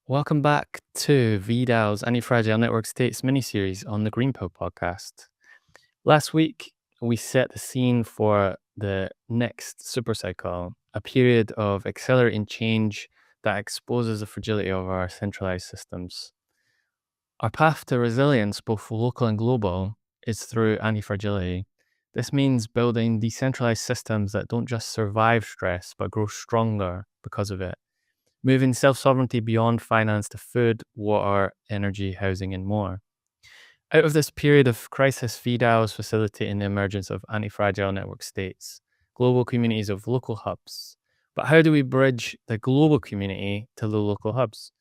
Welcome back to VDAO's Antifragile Network States miniseries on the Greenpill podcast. Last week, we set the scene for the next supercycle, a period of accelerating change that exposes the fragility of our centralized systems. Our path to resilience, both local and global, is through antifragility. This means building decentralized systems that don't just survive stress, but grow stronger because of it. Moving self-sovereignty beyond finance to food, water, energy, housing, and more. Out of this period of crisis, VDAO is facilitating the emergence of anti-fragile network states, global communities of local hubs. But how do we bridge the global community to the local hubs?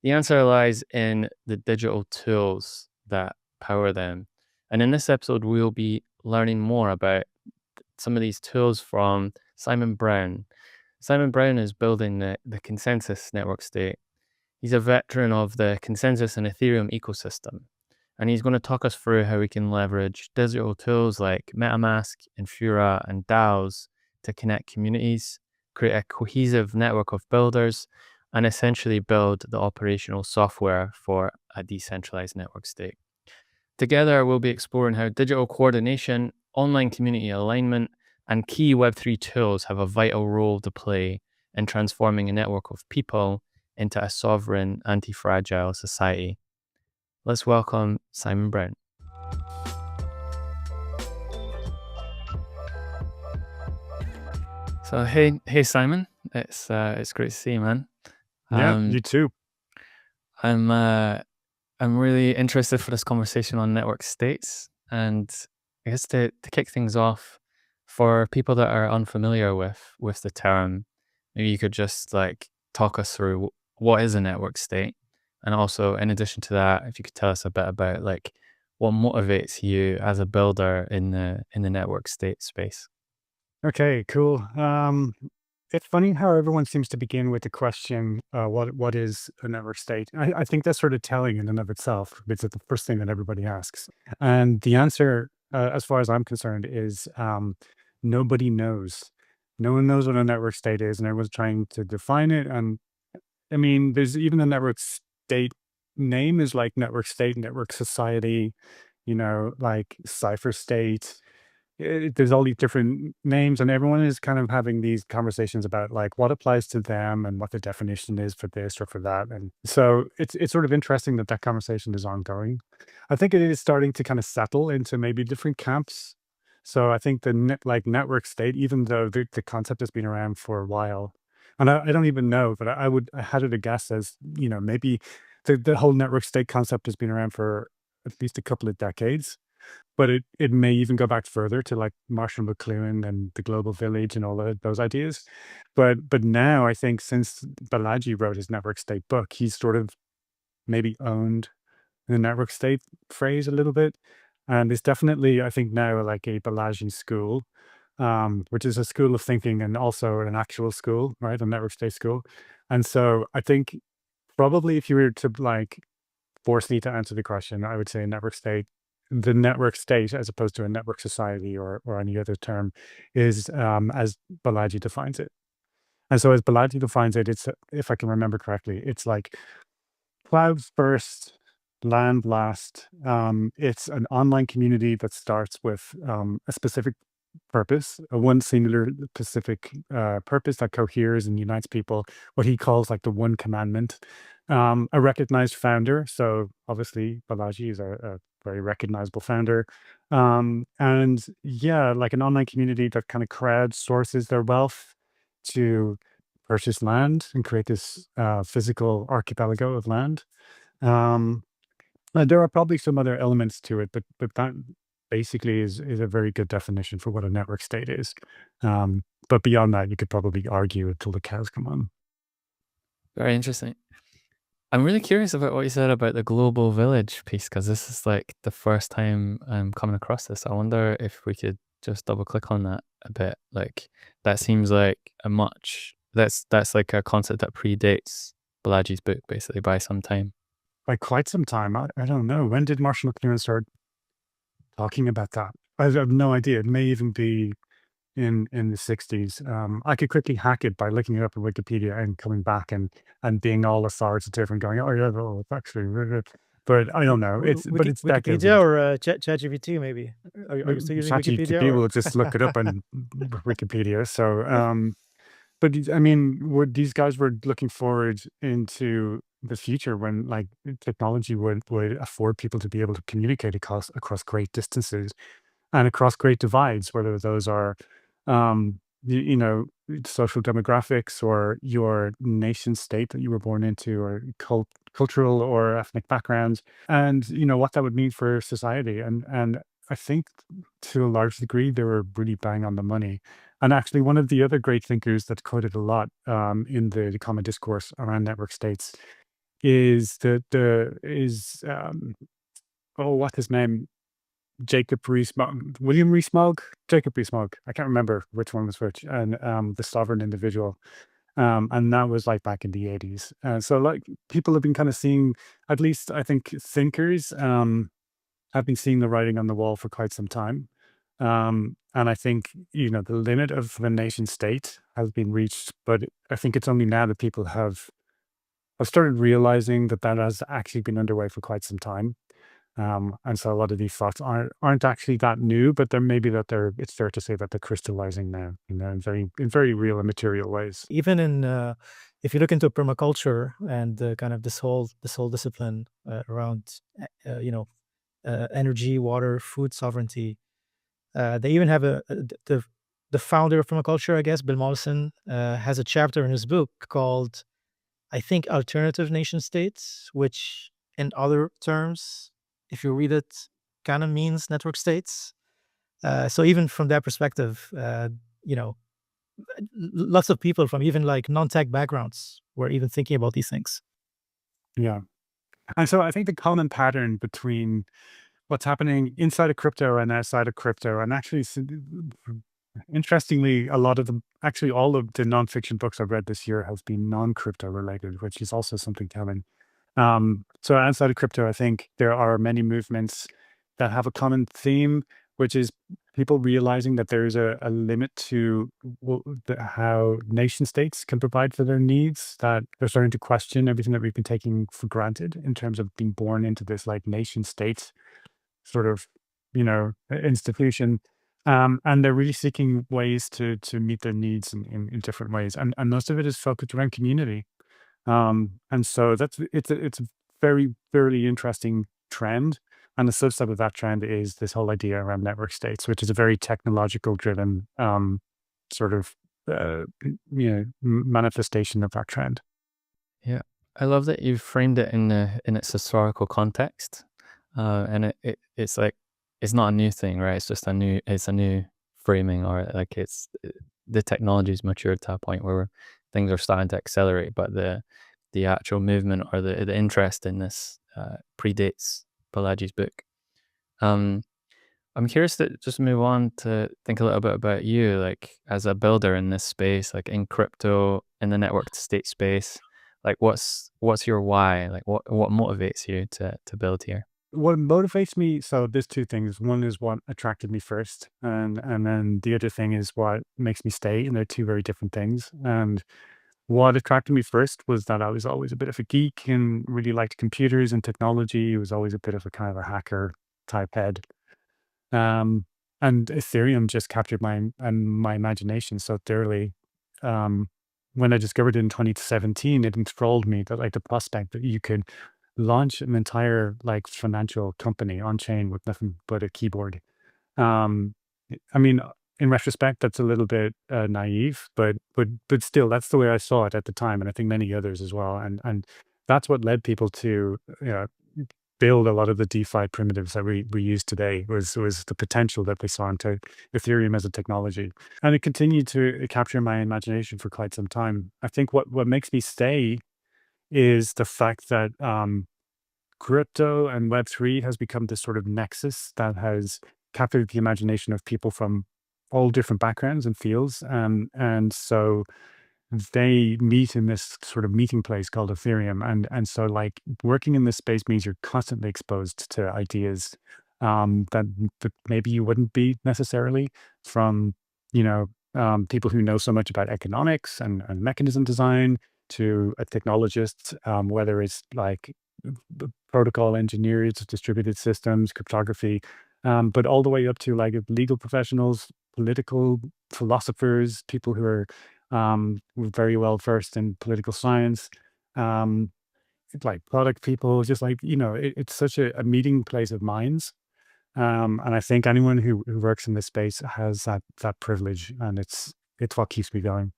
The answer lies in the digital tools that power them. And in this episode, we'll be learning more about some of these tools from Simon Brown. Simon Brown is building the ConsenSys Network State. He's a veteran of the ConsenSys and Ethereum ecosystem, and he's going to talk us through how we can leverage digital tools like MetaMask, Infura, and DAOs to connect communities, create a cohesive network of builders, and essentially build the operational software for a decentralized network state. Together, we'll be exploring how digital coordination, online community alignment, and key Web3 tools have a vital role to play in transforming a network of people into a sovereign, anti-fragile society. Let's welcome Simon Brown. So hey Simon, it's great to see you, man. Yeah, you too. I'm really interested for this conversation on network states, and I guess to kick things off, for people that are unfamiliar with the term, maybe you could just talk us through what is a network state, and also in addition to that, if you could tell us a bit about what motivates you as a builder in the network state space. Okay, cool. It's funny how everyone seems to begin with the question, what is a network state? I think that's sort of telling in and of itself. It's the first thing that everybody asks. And the answer, as far as I'm concerned, is nobody knows. No one knows what a network state is, and everyone's trying to define it. And I mean, there's even the network state name is like network state, network society, like cipher state. There's all these different names, and everyone is kind of having these conversations about what applies to them and what the definition is for this or for that. And so it's sort of interesting that that conversation is ongoing. I think it is starting to kind of settle into maybe different camps. So I think the network state, even though the concept has been around for a while, and I don't even know, but I had it a guess as maybe the whole network state concept has been around for at least a couple of decades. But it may even go back further to like Marshall McLuhan and the global village and all those ideas. But now I think since Balaji wrote his network state book, he's sort of maybe owned the network state phrase a little bit. And it's definitely, I think now like a Balaji school, which is a school of thinking and also an actual school, right? A network state school. And so I think probably if you were to force me to answer the question, I would say the network state, as opposed to a network society or any other term, is as Balaji defines it. And so as Balaji defines it, it's, if I can remember correctly, it's like cloud first, land last. It's an online community that starts with a specific purpose, a one singular specific purpose that coheres and unites people, what he calls like the one commandment. A recognized founder. So obviously Balaji is a very recognizable founder. And yeah, like an online community that kind of crowdsources their wealth to purchase land and create this physical archipelago of land. There are probably some other elements to it, but that basically is a very good definition for what a network state is. But beyond that, you could probably argue until the cows come home. Very interesting. I'm really curious about what you said about the global village piece, because this is like the first time I'm coming across this. I wonder if we could just double click on that a bit. Like that seems like that's like a concept that predates Balaji's book basically by some time. By quite some time. I don't know. When did Marshall McLuhan start talking about that? I have no idea. It may even be in the 60s. I could quickly hack it by looking it up in Wikipedia and coming back and being all authoritative and going, oh yeah, well, it's actually, but I don't know. But it's decades. Wikipedia or ChatGPT maybe. Are you still using Wikipedia? ChatGPT will just look it up on Wikipedia. So, but I mean, these guys were looking forward into the future when like technology would afford people to be able to communicate across great distances and across great divides, whether those are, you know, social demographics or your nation state that you were born into, or cultural or ethnic backgrounds, and you know what that would mean for society. And I think to a large degree they were really bang on the money. And actually, one of the other great thinkers that's quoted a lot in the common discourse around network states is oh, what's his name? William Rees-Mogg, Jacob Rees-Mogg. I can't remember which one was which, and the sovereign individual. And that was like back in the 80s. So like people have been kind of seeing, at least I think thinkers have been seeing the writing on the wall for quite some time. And I think, you know, the limit of the nation state has been reached, but I think it's only now that people have started realizing that has actually been underway for quite some time. And so a lot of these thoughts aren't actually that new, but it's fair to say that they're crystallizing now, you know, in very real and material ways. Even in if you look into permaculture and kind of this whole discipline around energy, water, food sovereignty, they even have the founder of permaculture, I guess, Bill Mollison, has a chapter in his book called, I think, Alternative Nation States, which in other terms, if you read it, kind of means network states. So even from that perspective, you know, lots of people from even like non-tech backgrounds were even thinking about these things. Yeah. And so I think the common pattern between what's happening inside of crypto and outside of crypto, and actually, interestingly, all of the nonfiction books I've read this year have been non-crypto related, which is also something telling. So outside of crypto, I think there are many movements that have a common theme, which is people realizing that there is a limit to how nation states can provide for their needs, that they're starting to question everything that we've been taking for granted in terms of being born into this like nation state sort of, you know, institution. And they're really seeking ways to meet their needs in different ways. And most of it is focused around community. And so it's a very, very interesting trend. And the subset of that trend is this whole idea around network states, which is a very technological driven sort of manifestation of that trend. Yeah, I love that you framed it in its historical context, and it's like it's not a new thing, right? It's just a new framing, or like the technology's matured to a point where things are starting to accelerate, but the actual movement or the interest in this predates Pelagi's book. I'm curious to just move on to think a little bit about you, like as a builder in this space, like in crypto, in the network state space. Like what's your why? Like what motivates you to build here? What motivates me, so there's two things. One is what attracted me first, and then the other thing is what makes me stay, and they're two very different things. And what attracted me first was that I was always a bit of a geek and really liked computers and technology. I was always a bit of a kind of a hacker type head. And Ethereum just captured my imagination so thoroughly. When I discovered it in 2017, it enthralled me, that like the prospect that you could launch an entire like financial company on chain with nothing but a keyboard. I mean, in retrospect, that's a little bit naive, but still, that's the way I saw it at the time, and I think many others as well. And that's what led people to build a lot of the DeFi primitives that we use today. Was the potential that they saw into Ethereum as a technology, and it continued to capture my imagination for quite some time. I think what makes me stay is the fact that crypto and Web3 has become this sort of nexus that has captured the imagination of people from all different backgrounds and fields. And so they meet in this sort of meeting place called Ethereum. And so like working in this space means you're constantly exposed to ideas that maybe you wouldn't be necessarily from people who know so much about economics and mechanism design, to a technologist, whether it's like protocol engineers, distributed systems, cryptography, but all the way up to like legal professionals, political philosophers, people who are very well versed in political science, like product people, just like, it's such a meeting place of minds. And I think anyone who works in this space has that privilege, and it's what keeps me going.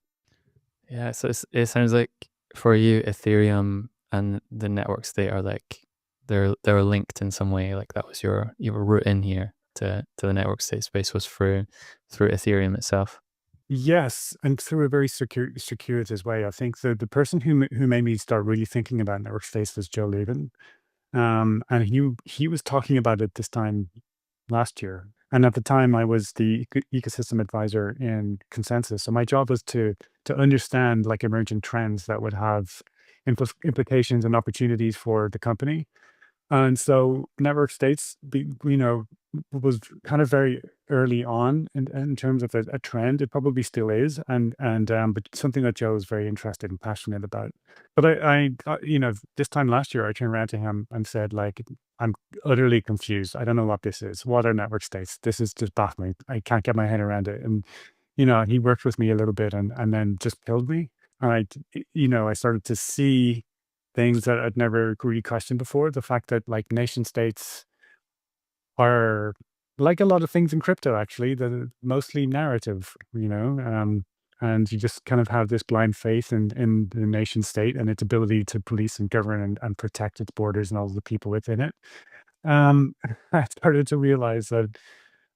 Yeah, so it sounds like for you, Ethereum and the network state are like they're linked in some way. Like that was your route in here to the network state space was through Ethereum itself. Yes, and through a very circuitous way. I think the person who made me start really thinking about network states was Joe Levin, and he was talking about it this time last year. And at the time, I was the ecosystem advisor in ConsenSys. So my job was to understand like emergent trends that would have implications and opportunities for the company. And so network states, was kind of very early on in terms of a trend. It probably still is, but something that Joe is very interested and passionate about. But I this time last year, I turned around to him and said, like, I'm utterly confused. I don't know what this is. What are network states? This is just baffling. I can't get my head around it. And he worked with me a little bit, and then just killed me. And I started to see things that I'd never really questioned before. The fact that like nation states are like a lot of things in crypto, actually, that are mostly narrative, and you just kind of have this blind faith in the nation state and its ability to police and govern and protect its borders and all the people within it. I started to realize that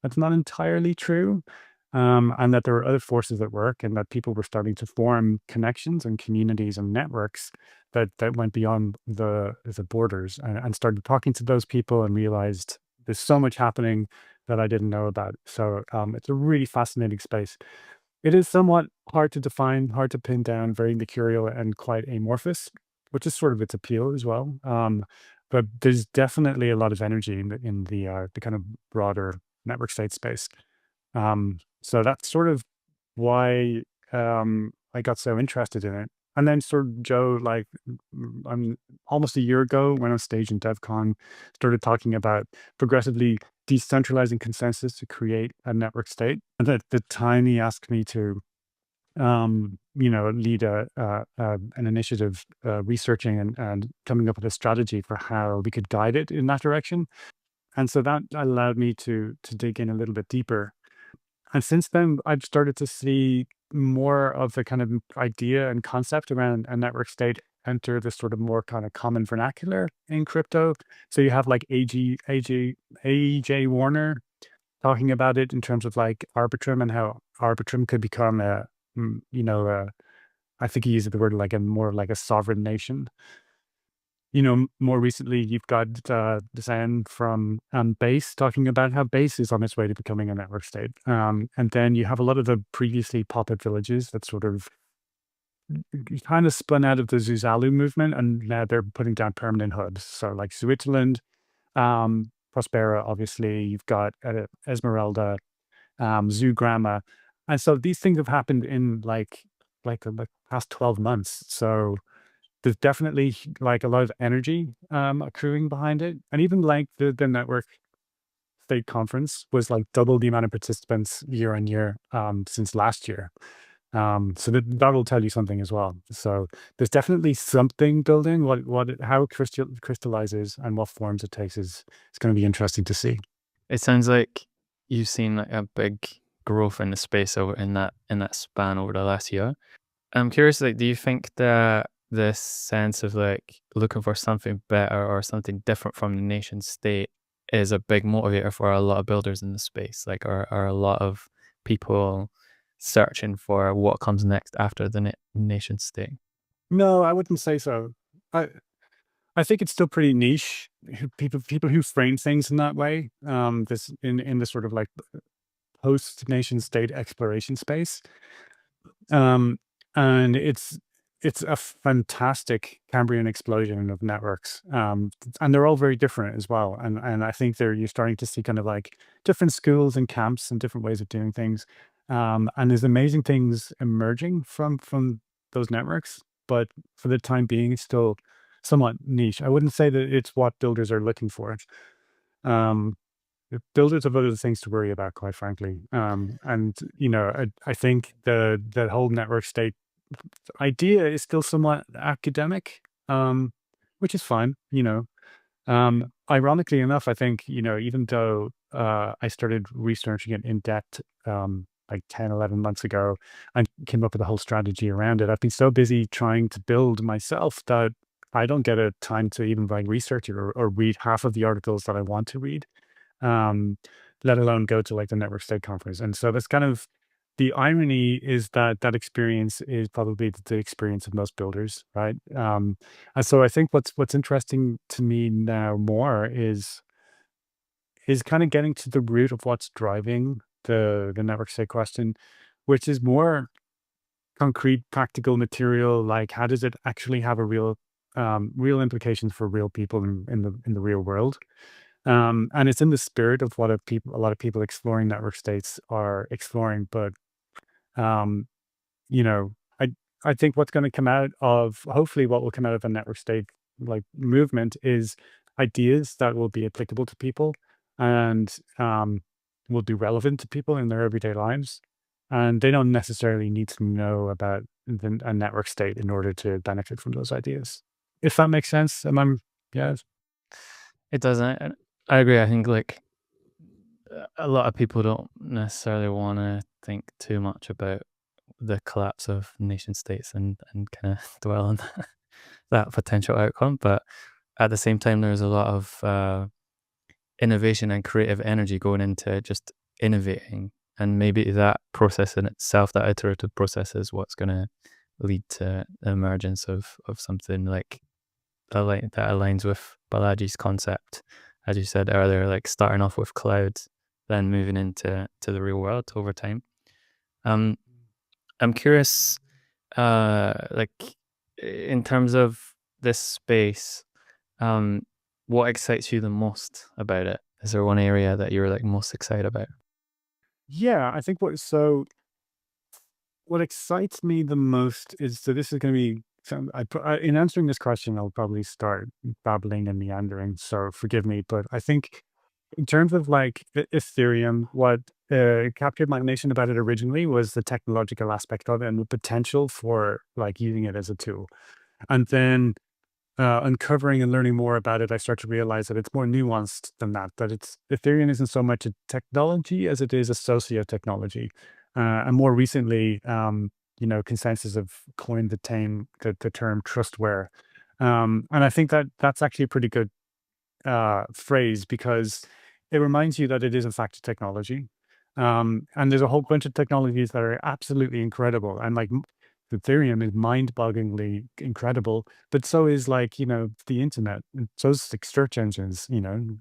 that's not entirely true. And that there were other forces at work, and that people were starting to form connections and communities and networks that went beyond the borders, and started talking to those people and realized there's so much happening that I didn't know about. So it's a really fascinating space. It is somewhat hard to define, hard to pin down, very mercurial and quite amorphous, which is sort of its appeal as well. But there's definitely a lot of energy in the kind of broader network state space. So that's sort of why I got so interested in it. And then sort of Joe, like, almost a year ago, went on stage in DevCon, started talking about progressively decentralizing consensus to create a network state. And at the time, he asked me to, lead an initiative researching and coming up with a strategy for how we could guide it in that direction. And so that allowed me to dig in a little bit deeper. And since then, I've started to see more of the kind of idea and concept around a network state enter this sort of more kind of common vernacular in crypto. So you have like AJ Warner talking about it in terms of like Arbitrum, and how Arbitrum could become I think he used the word like more like a sovereign nation. More recently, you've got Zen from Base talking about how Base is on its way to becoming a network state. And then you have a lot of the previously pop-up villages that sort of kind of spun out of the Zuzalu movement, and now they're putting down permanent hubs. So like Switzerland, Prospera, obviously, you've got Esmeralda, Zoogrammar. And so these things have happened in like the past 12 months. So there's definitely like a lot of energy accruing behind it. And even like the network state conference was like double the amount of participants year on year since last year. So that will tell you something as well. So there's definitely something building. How it crystallizes and what forms it takes is going to be interesting to see. It sounds like you've seen like a big growth in the space over in that span over the last year. I'm curious, like, do you think that this sense of like looking for something better or something different from the nation state is a big motivator for a lot of builders in the space? Like, are a lot of people searching for what comes next after the nation state? No, I wouldn't say so. I think it's still pretty niche. People who frame things in that way, this in the sort of like post nation state exploration space, and it's a fantastic Cambrian explosion of networks, and they're all very different as well. And I think you're starting to see kind of like different schools and camps and different ways of doing things. And there's amazing things emerging from those networks, but for the time being, it's still somewhat niche. I wouldn't say that it's what builders are looking for. Builders have other things to worry about, quite frankly. And I think the whole network state idea is still somewhat academic, which is fine. Ironically enough, I think, even though I started researching it in depth like 10, 11 months ago and came up with a whole strategy around it, I've been so busy trying to build myself that I don't get a time to even research it or read half of the articles that I want to read, let alone go to like the Network State conference. And so that's kind of the irony, is that that experience is probably the experience of most builders, right? And so I think what's interesting to me now more is kind of getting to the root of what's driving the network state question, which is more concrete, practical material. Like, how does it actually have a real implications for real people in the real world? And it's in the spirit of what a lot of people exploring network states are exploring. But um, you know, I I think what's going to come out of, hopefully what will come out of a network state like movement, is ideas that will be applicable to people and will be relevant to people in their everyday lives. And they don't necessarily need to know about a network state in order to benefit from those ideas. If that makes sense. Yeah. It doesn't. I agree. I think like a lot of people don't necessarily want to think too much about the collapse of nation states and kind of dwell on that potential outcome. But at the same time, there's a lot of innovation and creative energy going into just innovating. And maybe that process in itself, that iterative process, is what's going to lead to the emergence of something like that aligns with Balaji's concept, as you said earlier, like starting off with clouds, then moving into the real world over time. I'm curious, like in terms of this space, what excites you the most about it? Is there one area that you're like most excited about? Yeah, I think what excites me the most is, so this is going to be, in answering this question, I'll probably start babbling and meandering, so forgive me. But I think in terms of like Ethereum, what captured my attention about it originally was the technological aspect of it and the potential for like using it as a tool. And then uncovering and learning more about it, I start to realize that it's more nuanced than that. That Ethereum isn't so much a technology as it is a sociotechnology. And more recently, ConsenSys have coined the term trustware. And I think that that's actually a pretty good phrase, because it reminds you that it is in fact a technology. And there's a whole bunch of technologies that are absolutely incredible. And like Ethereum is mind-bogglingly incredible, but so is like, the internet. And so is like search engines,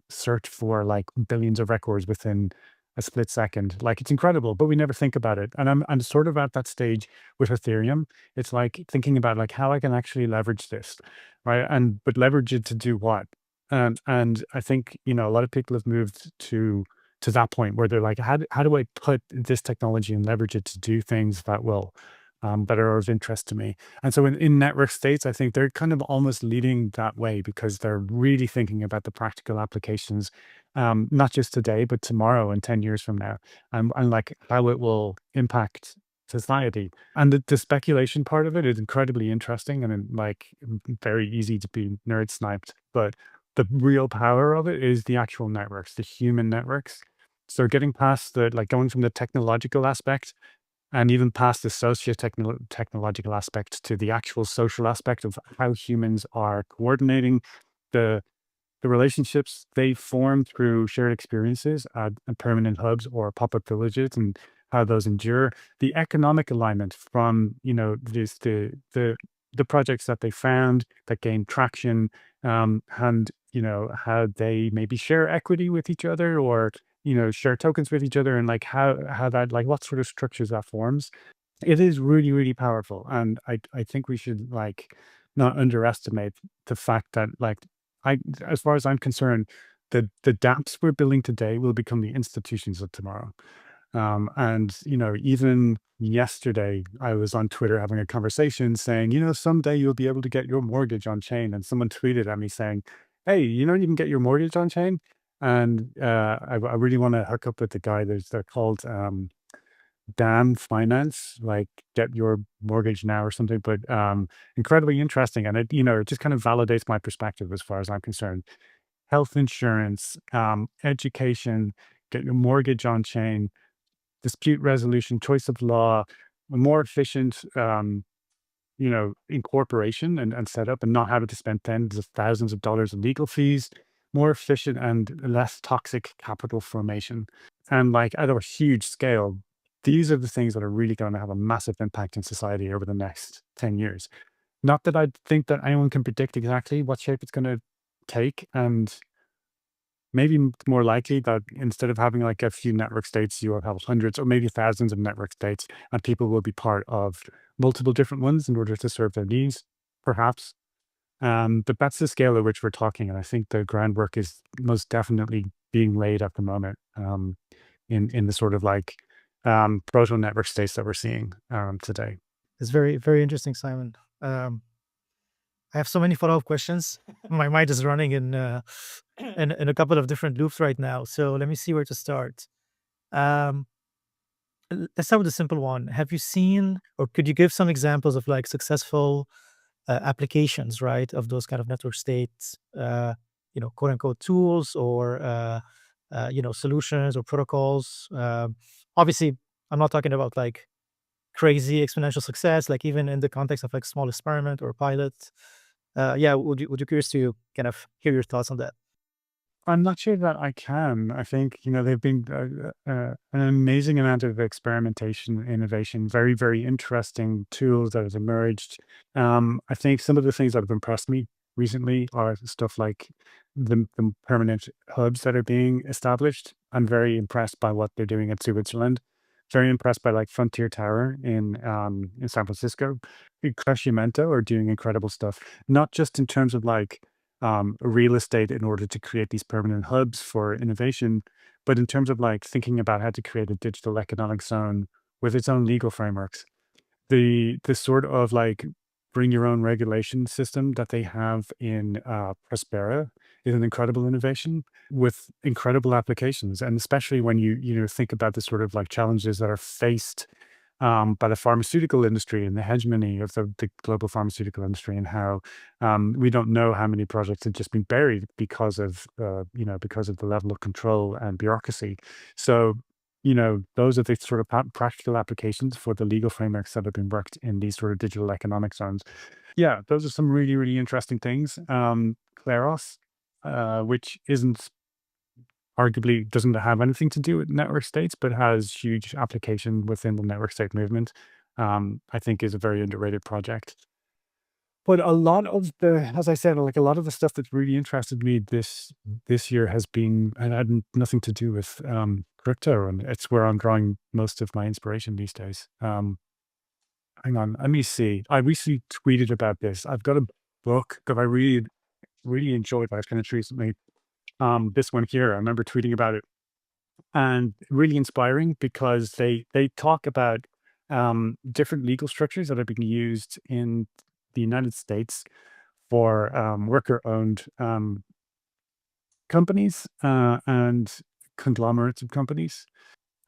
search for like billions of records within a split second. Like, it's incredible, but we never think about it. And I'm sort of at that stage with Ethereum. It's like thinking about like how I can actually leverage this, right? But leverage it to do what? And I think, a lot of people have moved to that point where they're like, how do I put this technology and leverage it to do things that will that are of interest to me? And so in network states, I think they're kind of almost leading that way, because they're really thinking about the practical applications, not just today, but tomorrow and 10 years from now, and like how it will impact society. And the speculation part of it is incredibly interesting and like very easy to be nerd sniped. But the real power of it is the actual networks, the human networks. So getting past going from the technological aspect and even past the socio-technological aspect to the actual social aspect of how humans are coordinating the relationships they form through shared experiences at permanent hubs or pop-up villages, and how those endure. The economic alignment from, the projects that they found that gain traction, and, how they maybe share equity with each other, or, share tokens with each other, and like how that, like what sort of structures that forms. It is really, really powerful. And I think we should like not underestimate the fact that as far as I'm concerned, the Dapps we're building today will become the institutions of tomorrow. And, even yesterday, I was on Twitter having a conversation saying, someday you'll be able to get your mortgage on chain. And someone tweeted at me saying, hey, you can get your mortgage on chain. And I really want to hook up with the guy. They're called DAM Finance, like get your mortgage now or something. But incredibly interesting. And it just kind of validates my perspective as far as I'm concerned. Health insurance, education, get your mortgage on chain, dispute resolution, choice of law, a more efficient, incorporation and setup, and not having to spend tens of thousands of dollars in legal fees, more efficient and less toxic capital formation. And like at a huge scale, these are the things that are really going to have a massive impact in society over the next 10 years. Not that I think that anyone can predict exactly what shape it's going to take. And maybe more likely that instead of having like a few network states, you will have hundreds or maybe thousands of network states, and people will be part of multiple different ones in order to serve their needs, perhaps. But that's the scale at which we're talking. And I think the groundwork is most definitely being laid at the moment in the sort of like proto-network states that we're seeing today. It's very, very interesting, Simon. I have so many follow-up questions. My mind is running in a couple of different loops right now. So let me see where to start. Let's start with a simple one. Have you seen, or could you give some examples of like successful applications, right, of those kind of network states, quote unquote tools or solutions or protocols? Obviously, I'm not talking about like crazy exponential success, like even in the context of like small experiment or pilot. Would you curious to kind of hear your thoughts on that? I'm not sure that I can. I think, they've been an amazing amount of experimentation, innovation, very, very interesting tools that have emerged. I think some of the things that have impressed me recently are stuff like the permanent hubs that are being established. I'm very impressed by what they're doing at Switzerland. Very impressed by like Frontier Tower in San Francisco. Crescimento are doing incredible stuff, not just in terms of like real estate in order to create these permanent hubs for innovation, but in terms of like thinking about how to create a digital economic zone with its own legal frameworks. The sort of like bring your own regulation system that they have in Prospera is an incredible innovation with incredible applications. And especially when you think about the sort of like challenges that are faced by the pharmaceutical industry and the hegemony of the global pharmaceutical industry, and how we don't know how many projects have just been buried because of the level of control and bureaucracy. So those are the sort of practical applications for the legal frameworks that have been worked in these sort of digital economic zones. Yeah, those are some really, really interesting things. Kleros, which isn't arguably doesn't have anything to do with network states, but has huge application within the network state movement, I think is a very underrated project. But a lot of as I said, like a lot of the stuff that really interested me this year has been, and had nothing to do with crypto, and it's where I'm drawing most of my inspiration these days. Hang on, let me see. I recently tweeted about this. I've got a book that I really, really enjoyed. I finished recently. This one here, I remember tweeting about it, and really inspiring because they talk about different legal structures that are being used in the United States for worker-owned companies and conglomerates of companies.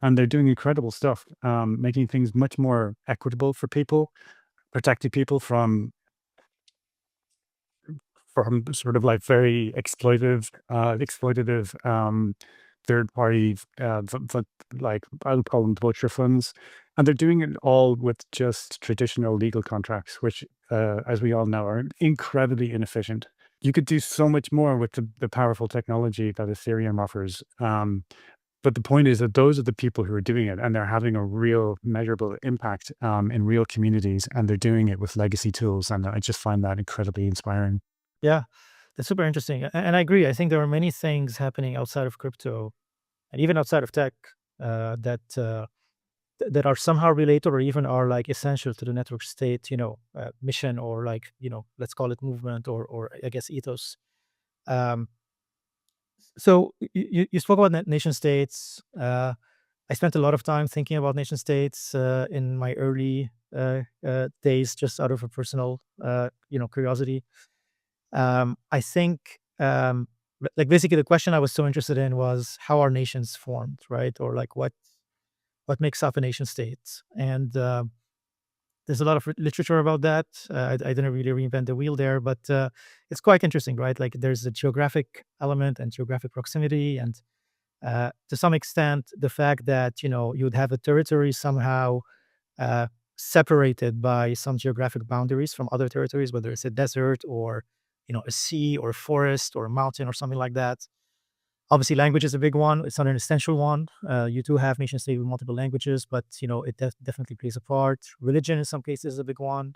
And they're doing incredible stuff, making things much more equitable for people, protecting people from sort of like very exploitative third party, like I'll call them butcher funds. And they're doing it all with just traditional legal contracts, which, as we all know, are incredibly inefficient. You could do so much more with the powerful technology that Ethereum offers. But the point is that those are the people who are doing it, and they're having a real measurable impact in real communities, and they're doing it with legacy tools. And I just find that incredibly inspiring. Yeah, that's super interesting. And I agree. I think there are many things happening outside of crypto and even outside of tech that are somehow related or even are like essential to the network state, mission, or like, let's call it movement or I guess ethos. So you spoke about nation states. I spent a lot of time thinking about nation states in my early days, just out of a personal, curiosity. I think, like basically the question I was so interested in was how are nations formed, right? Or like what makes up a nation state? And there's a lot of literature about that. I didn't really reinvent the wheel there, but it's quite interesting, right? Like there's a geographic element and geographic proximity, and to some extent, the fact that you would have a territory somehow uh, separated by some geographic boundaries from other territories, whether it's a desert or a sea or a forest or a mountain or something like that. Obviously, language is a big one. It's not an essential one. You do have nation state with multiple languages, but it definitely plays a part. Religion, in some cases, is a big one.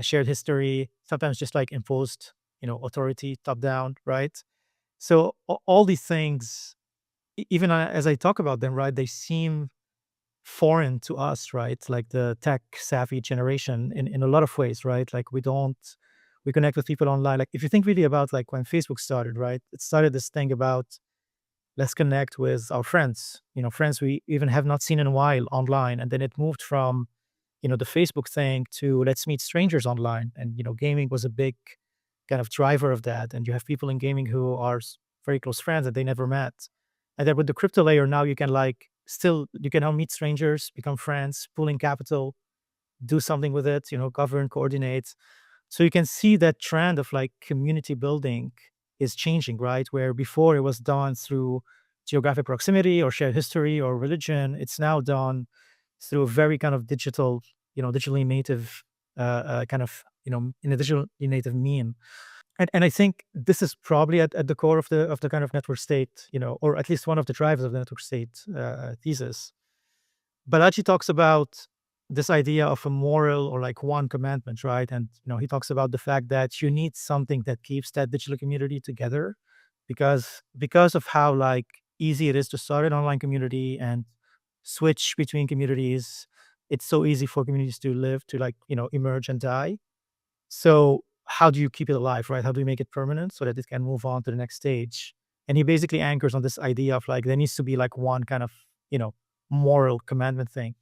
Shared history, sometimes just like imposed, authority, top down, right? So all these things, even as I talk about them, right, they seem foreign to us, right? Like the tech savvy generation in a lot of ways, right? Like we connect with people online. Like if you think really about like when Facebook started, right? It started this thing about let's connect with our friends, friends we even have not seen in a while online. And then it moved from, the Facebook thing to let's meet strangers online. And, gaming was a big kind of driver of that. And you have people in gaming who are very close friends that they never met. And then with the crypto layer, now you can you can now meet strangers, become friends, pool in capital, do something with it, govern, coordinate. So you can see that trend of like community building is changing, right? Where before it was done through geographic proximity or shared history or religion, it's now done through a very kind of digital, digitally native kind of, in a digitally native meme. And I think this is probably at the core of the kind of network state, or at least one of the drivers of the network state thesis. Balaji talks about this idea of a moral or like one commandment, right? And he talks about the fact that you need something that keeps that digital community together, because of how like easy it is to start an online community and switch between communities. It's so easy for communities to live, to like emerge and die. So how do you keep it alive, right? How do you make it permanent so that it can move on to the next stage? And he basically anchors on this idea of like there needs to be like one kind of moral commandment thing.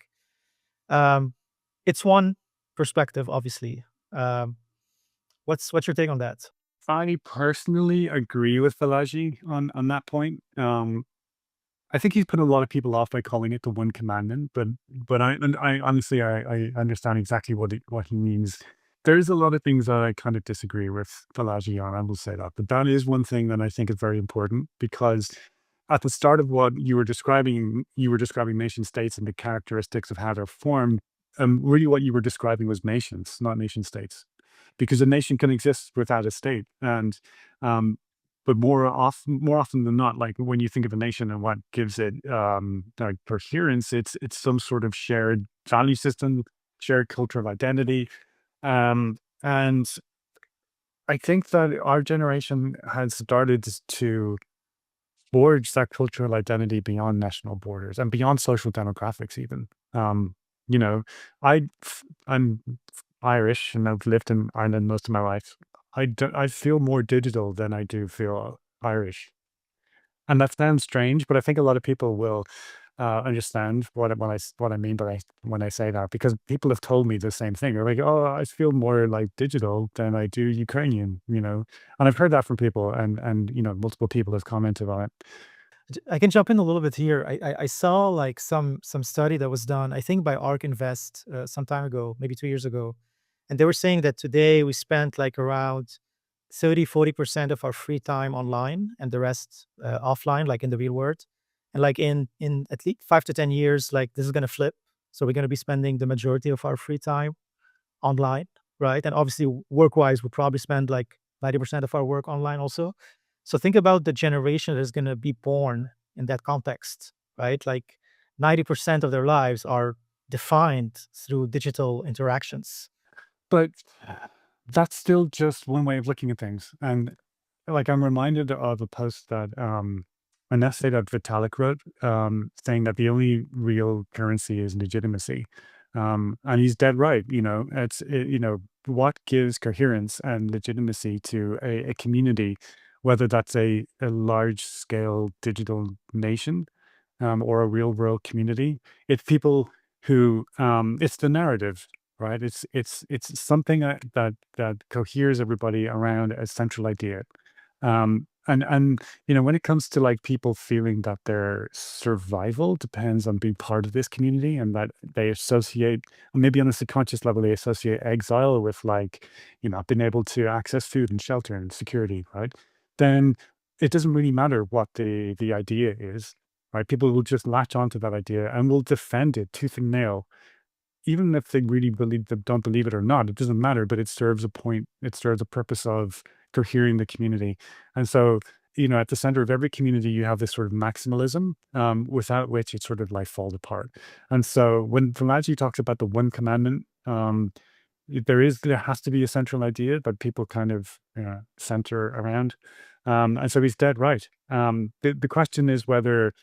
It's one perspective, obviously. What's your take on that? I personally agree with Balaji on that point. I think he's put a lot of people off by calling it the one commandment, but I honestly I understand exactly what he means. There's a lot of things that I kind of disagree with Balaji on. I will say that, but that is one thing that I think is very important, because at the start of what you were describing nation states and the characteristics of how they're formed. Really, what you were describing was nations, not nation states, because a nation can exist without a state, and but more often than not, like when you think of a nation and what gives it like coherence, it's some sort of shared value system, shared cultural identity, and I think that our generation has started to forge that cultural identity beyond national borders and beyond social demographics even. You know, I'm Irish and I've lived in Ireland most of my life. I feel more digital than I do feel Irish. And that sounds strange, but I think a lot of people will understand what I mean by when I say that, because people have told me the same thing. They're like, "Oh, I feel more like digital than I do Ukrainian," and I've heard that from people, and multiple people have commented on it. I can jump in a little bit here. I saw like some study that was done, I think by ARK Invest some time ago, maybe 2 years ago. And they were saying that today we spent like around 30-40% of our free time online and the rest offline, like in the real world. And like in at least 5 to 10 years, like this is going to flip. So we're going to be spending the majority of our free time online, right? And obviously, work-wise, we'll probably spend like 90% of our work online also. So think about the generation that is going to be born in that context, right? Like 90% of their lives are defined through digital interactions. But that's still just one way of looking at things. And like I'm reminded of a post that an essay that Vitalik wrote, saying that the only real currency is legitimacy. And he's dead right. What gives coherence and legitimacy to a community, whether that's a large scale digital nation or a real world community. It's people who it's the narrative, right? It's something that coheres everybody around a central idea. And when it comes to like people feeling that their survival depends on being part of this community, and that they associate, maybe on a subconscious level, they associate exile with like, being able to access food and shelter and security, right? Then it doesn't really matter what the idea is, right? People will just latch onto that idea and will defend it tooth and nail, even if they really don't believe it or not. It doesn't matter, but it serves a point. It serves a purpose of cohering the community. And so, at the center of every community, you have this sort of maximalism, without which it sort of like falls apart. And so when Valaji talks about the one commandment, there has to be a central idea that people kind of center around. And so he's dead right. The question is whether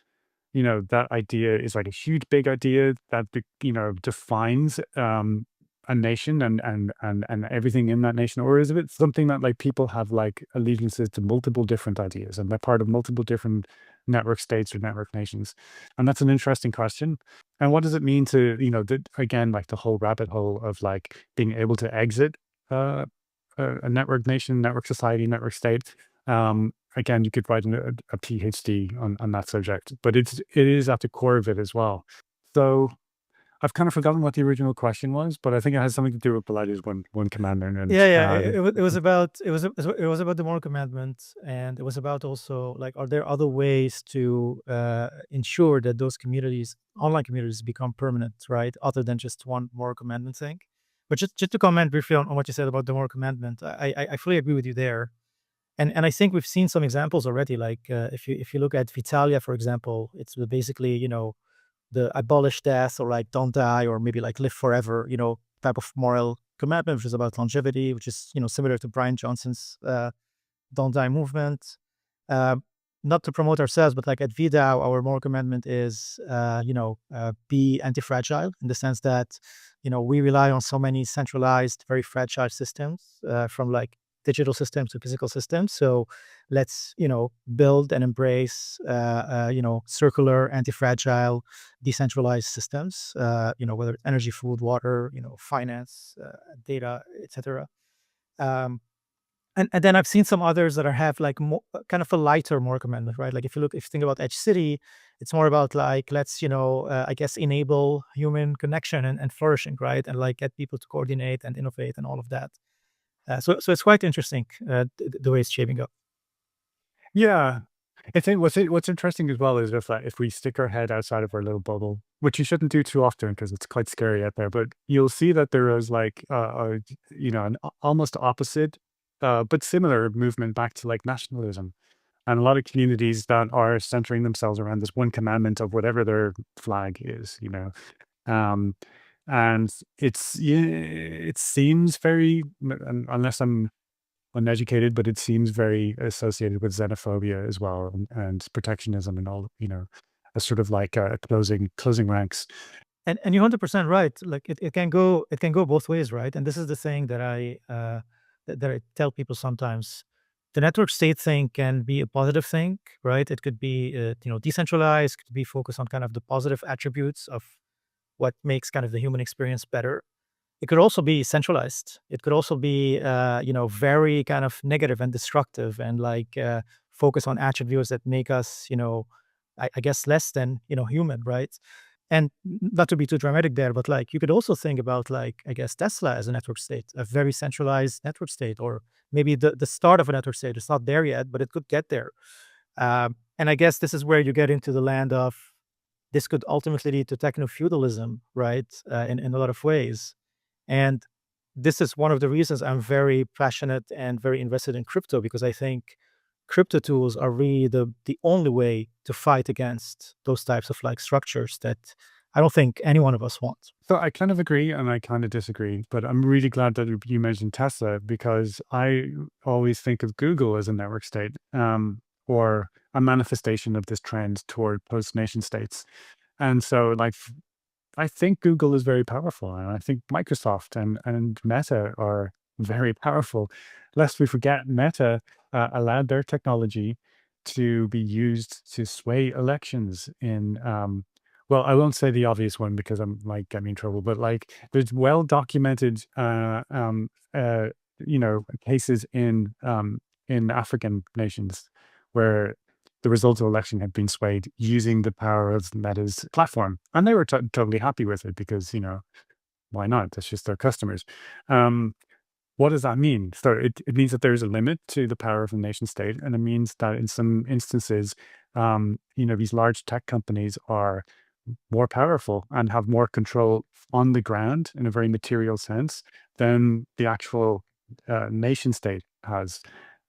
that idea is like a huge, big idea that defines a nation and everything in that nation, or is it something that like people have like allegiances to multiple different ideas and they're part of multiple different network states or network nations? And that's an interesting question. And what does it mean to again, like the whole rabbit hole of like being able to exit a network nation, network society, network state? Again, you could write a PhD on that subject, but it is at the core of it as well. So I've kind of forgotten what the original question was, but I think it has something to do with Palladius one commandment. And it was about the moral commandment, and it was about also like, are there other ways to ensure that those communities, online communities, become permanent, right? Other than just one moral commandment thing. But just to comment briefly on what you said about the moral commandment, I fully agree with you there. And I think we've seen some examples already. Like if you look at Vitalia, for example, it's basically the abolish death, or like don't die, or maybe like live forever, type of moral commandment, which is about longevity, which is similar to Brian Johnson's don't die movement. Not to promote ourselves, but like at VDAO, our moral commandment is be antifragile, in the sense that we rely on so many centralized, very fragile systems, from like digital systems to physical systems. So let's build and embrace circular, anti-fragile, decentralized systems, whether it's energy, food, water, finance, data, etc. And then I've seen some others that have like kind of a lighter moral commandment, right? Like if you think about Edge City, it's more about like, let's I guess enable human connection and flourishing, right? And like get people to coordinate and innovate and all of that. So it's quite interesting the way it's shaping up. Yeah, I think what's interesting as well is if we stick our head outside of our little bubble, which you shouldn't do too often because it's quite scary out there, but you'll see that there is like an almost opposite but similar movement back to like nationalism, and a lot of communities that are centering themselves around this one commandment of whatever their flag is, and it seems very, unless I'm uneducated, but it seems very associated with xenophobia as well, and protectionism and all, a sort of like closing ranks. And you're 100% right. Like it can go both ways, right? And this is the thing that I tell people sometimes. The network state thing can be a positive thing, right? It could be decentralized, could be focused on kind of the positive attributes of what makes kind of the human experience better. It could also be centralized. It could also be, very kind of negative and destructive, and like focus on attributes that make us, I guess, less than human, right? And not to be too dramatic there, but like you could also think about like, I guess, Tesla as a network state, a very centralized network state, or maybe the start of a network state. It's not there yet, but it could get there. And I guess this is where you get into the land of, this could ultimately lead to techno-feudalism, right? In a lot of ways. And this is one of the reasons I'm very passionate and very invested in crypto, because I think crypto tools are really the only way to fight against those types of like structures that I don't think any one of us wants. So I kind of agree and I kind of disagree, but I'm really glad that you mentioned Tesla, because I always think of Google as a network state, or a manifestation of this trend toward post-nation states. And so like, I think Google is very powerful, and I think Microsoft and Meta are very powerful. Lest we forget, Meta allowed their technology to be used to sway elections in well, I won't say the obvious one because I'm like getting in trouble, but like there's well documented cases in African nations where the results of election have been swayed using the power of Meta's platform, and they were totally happy with it because why not? That's just their customers. What does that mean? So it means that there's a limit to the power of the nation state, and it means that in some instances, these large tech companies are more powerful and have more control on the ground in a very material sense than the actual nation state has.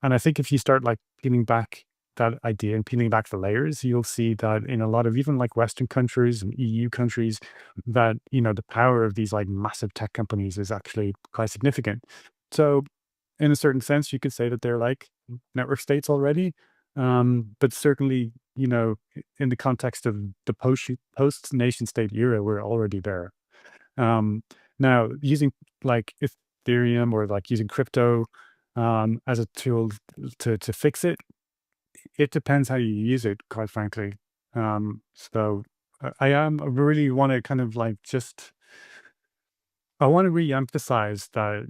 And I think if you start like peeling back that idea and peeling back the layers, you'll see that in a lot of even like Western countries and EU countries, that the power of these like massive tech companies is actually quite significant. So in a certain sense, you could say that they're like network states already. But certainly, in the context of the post nation state era, we're already there. Now, using like Ethereum or like using crypto as a tool to fix it, it depends how you use it, quite frankly. So I really want to kind of like I want to re-emphasize that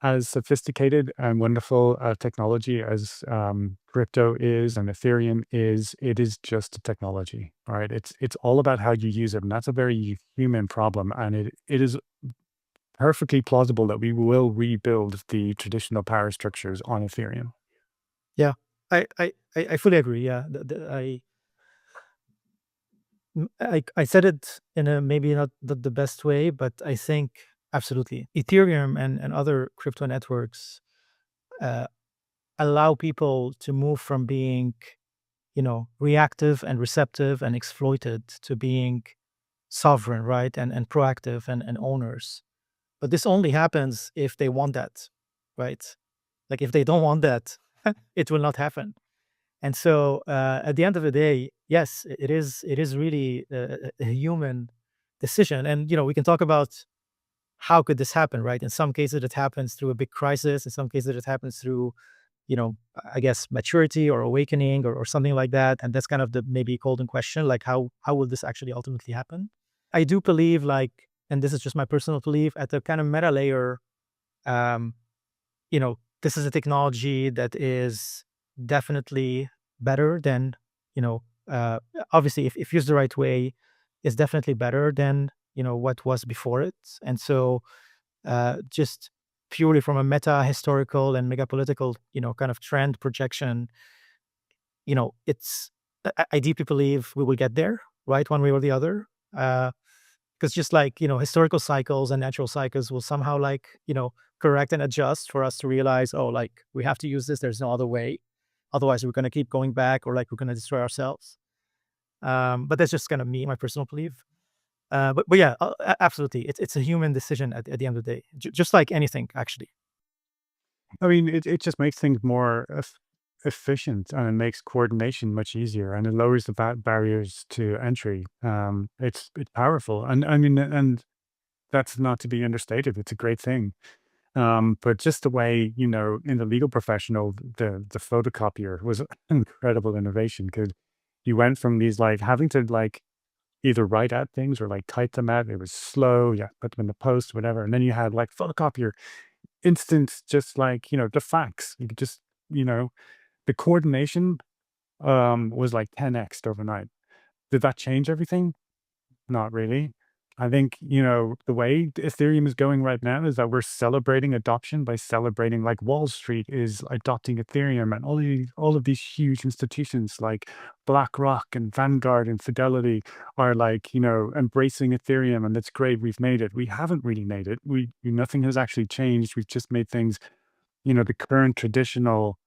as sophisticated and wonderful technology as crypto is and Ethereum is, it is just a technology. All right, it's all about how you use it, and that's a very human problem. And it is perfectly plausible that we will rebuild the traditional power structures on Ethereum. Yeah, I fully agree. Yeah, I said it in a maybe not the best way, but I think absolutely Ethereum and other crypto networks allow people to move from being, reactive and receptive and exploited to being sovereign, right? And proactive and owners. But this only happens if they want that, right? Like if they don't want that, it will not happen. And so at the end of the day, yes, it is really a human decision. And, we can talk about how could this happen, right? In some cases, it happens through a big crisis. In some cases, it happens through, I guess, maturity or awakening or something like that. And that's kind of the maybe golden question, like how will this actually ultimately happen? I do believe and this is just my personal belief, at the kind of meta layer, this is a technology that is definitely better than, obviously if used the right way, is definitely better than, what was before it. And so just purely from a meta historical and mega political, kind of trend projection, I deeply believe we will get there, right? One way or the other. Because just like, historical cycles and natural cycles will somehow correct and adjust for us to realize, oh, like we have to use this. There's no other way. Otherwise, we're going to keep going back or like we're going to destroy ourselves. But that's just kind of me, my personal belief. But yeah, absolutely. It's a human decision at the end of the day, just like anything, actually. I mean, it just makes things more efficient, and it makes coordination much easier, and it lowers the barriers to entry. It's powerful, and I mean, and that's not to be understated. It's a great thing. But just the way, in the legal professional, the photocopier was an incredible innovation, because you went from these like having to like either write out things or like type them out. It was slow. Yeah, put them in the post, whatever. And then you had like photocopier, instant, just like, the fax. You could just, the coordination was like 10x overnight. Did that change everything? Not really. I think, the way Ethereum is going right now is that we're celebrating adoption by celebrating, like Wall Street is adopting Ethereum, and all of these huge institutions like BlackRock and Vanguard and Fidelity are like, embracing Ethereum, and that's great. We've made it. We haven't really made it. Nothing has actually changed. We've just made things, the current traditional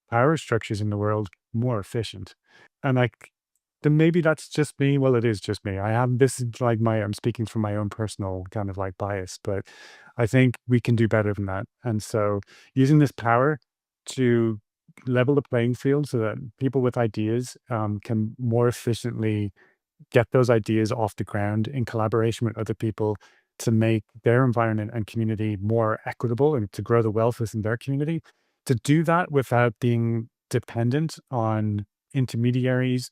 power structures in the world more efficient. And like, then maybe that's just me. Well, it is just me. This is like I'm speaking from my own personal kind of like bias, but I think we can do better than that. And so using this power to level the playing field so that people with ideas can more efficiently get those ideas off the ground in collaboration with other people to make their environment and community more equitable and to grow the wealth within their community. To do that without being dependent on intermediaries,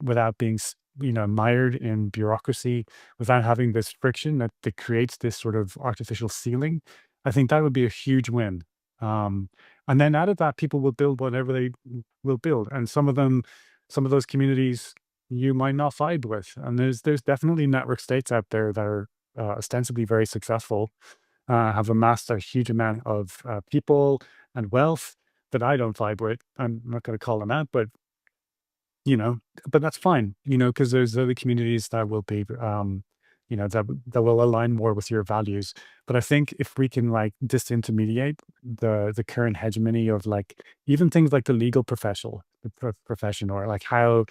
without being mired in bureaucracy, without having this friction that creates this sort of artificial ceiling, I think that would be a huge win. And then out of that, people will build whatever they will build, and some of those communities you might not vibe with, and there's definitely network states out there that are ostensibly very successful, have amassed a huge amount of people and wealth that I don't vibe with. I'm not going to call them out, but but that's fine, because there's other communities that will be, that will align more with your values. But I think if we can like disintermediate the current hegemony of like even things like the legal profession, or like how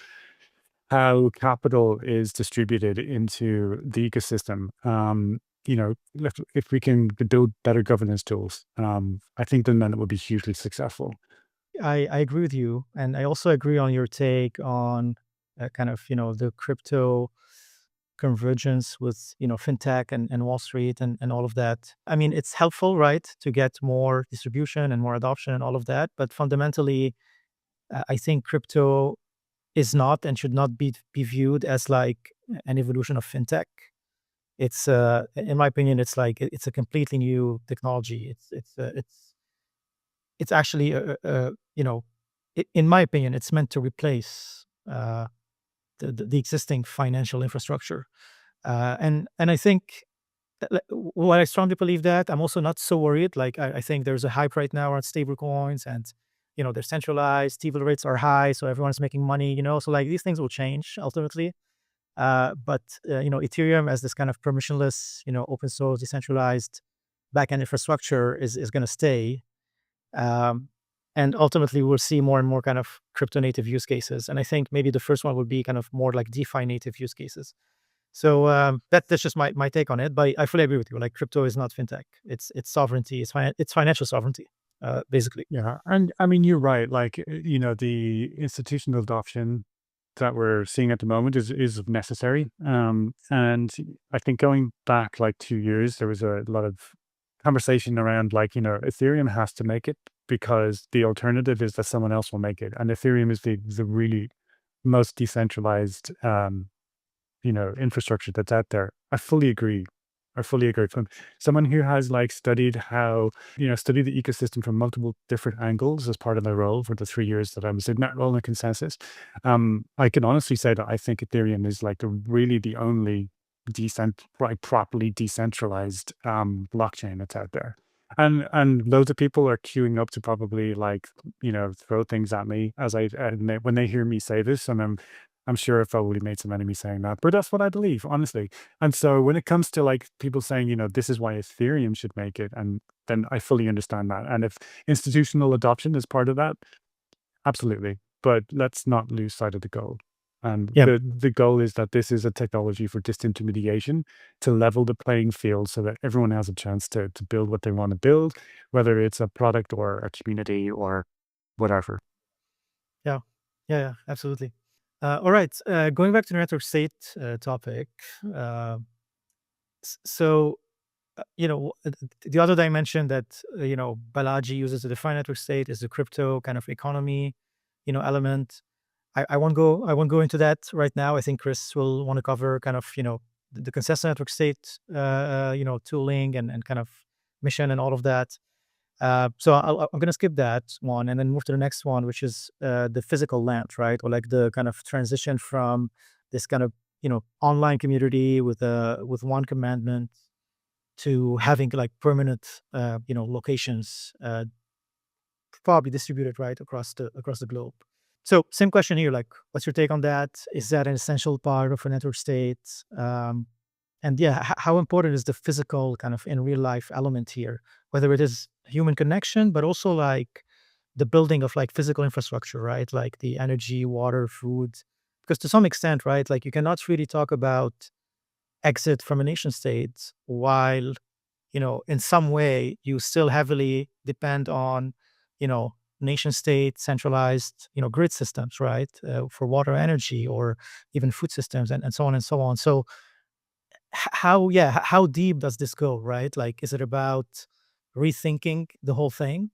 capital is distributed into the ecosystem, if we can build better governance tools, I think then it will be hugely successful. I agree with you, and I also agree on your take on kind of the crypto convergence with fintech and Wall Street and all of that. I mean, it's helpful, right, to get more distribution and more adoption and all of that, but fundamentally, I think crypto is not and should not be viewed as like an evolution of fintech. It's in my opinion, it's like it's a completely new technology. It's actually in my opinion, it's meant to replace the existing financial infrastructure. And I think I strongly believe that. I'm also not so worried. Like I think there's a hype right now on stable coins, and they're centralized, stable rates are high, so everyone's making money. So like these things will change ultimately. But Ethereum as this kind of permissionless, open source, decentralized backend infrastructure is going to stay. And ultimately, we'll see more and more kind of crypto native use cases. And I think maybe the first one would be kind of more like DeFi native use cases. So that's just my take on it. But I fully agree with you. Like crypto is not fintech. It's sovereignty. It's financial sovereignty, basically. Yeah, and I mean, you're right. Like, the institutional adoption that we're seeing at the moment is necessary. And I think going back like 2 years, there was a lot of conversation around like, Ethereum has to make it because the alternative is that someone else will make it. And Ethereum is the really most decentralized, infrastructure that's out there. I fully agree. From someone who has like studied the ecosystem from multiple different angles as part of my role for the 3 years that I was in that role in ConsenSys. I can honestly say that I think Ethereum is like really the only properly decentralized blockchain that's out there. And loads of people are queuing up to probably like, throw things at me when they hear me say this, and I'm sure I've probably made some enemies saying that, but that's what I believe, honestly. And so when it comes to like people saying, this is why Ethereum should make it, and then I fully understand that. And if institutional adoption is part of that, absolutely. But let's not lose sight of the goal. And the goal is that this is a technology for disintermediation to level the playing field so that everyone has a chance to build what they want to build, whether it's a product or a community or whatever. Yeah, absolutely. All right, going back to the network state topic. So, the other dimension that, Balaji uses to define network state is the crypto kind of economy, element. I won't go into that right now. I think Kris will want to cover kind of, the ConsenSys Network State, tooling and kind of mission and all of that. So I'm going to skip that one and then move to the next one, which is the physical land, right? Or like the kind of transition from this kind of, online community with one commandment to having like permanent, locations, probably distributed right across the globe. So same question here, like, what's your take on that? Is that an essential part of a network state? And yeah, how important is the physical kind of in real life element here? Whether it is human connection, but also like the building of like physical infrastructure, right? Like the energy, water, food. Because to some extent, right, like you cannot really talk about exit from a nation state while, in some way you still heavily depend on, nation state centralized, grid systems, right? For water, energy, or even food systems and so on and so on. So how deep does this go, right? Like, is it about rethinking the whole thing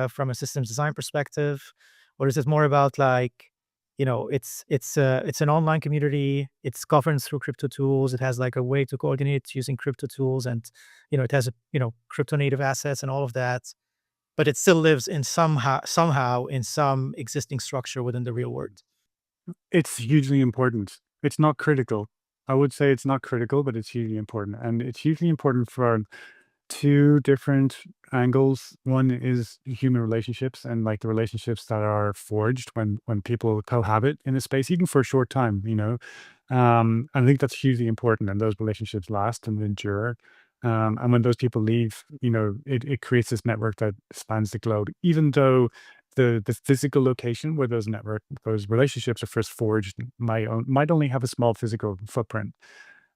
from a systems design perspective, or is it more about like, it's an online community, it's governed through crypto tools, it has like a way to coordinate using crypto tools, and it has crypto native assets and all of that, but it still lives in somehow in some existing structure within the real world? It's hugely important. It's not critical. I would say it's not critical, but it's hugely important. And it's hugely important for two different angles. One is human relationships, and like the relationships that are forged when people cohabit in a space, even for a short time, I think that's hugely important, and those relationships last and endure. And when those people leave, it creates this network that spans the globe, even though the physical location where those relationships are first forged might only have a small physical footprint.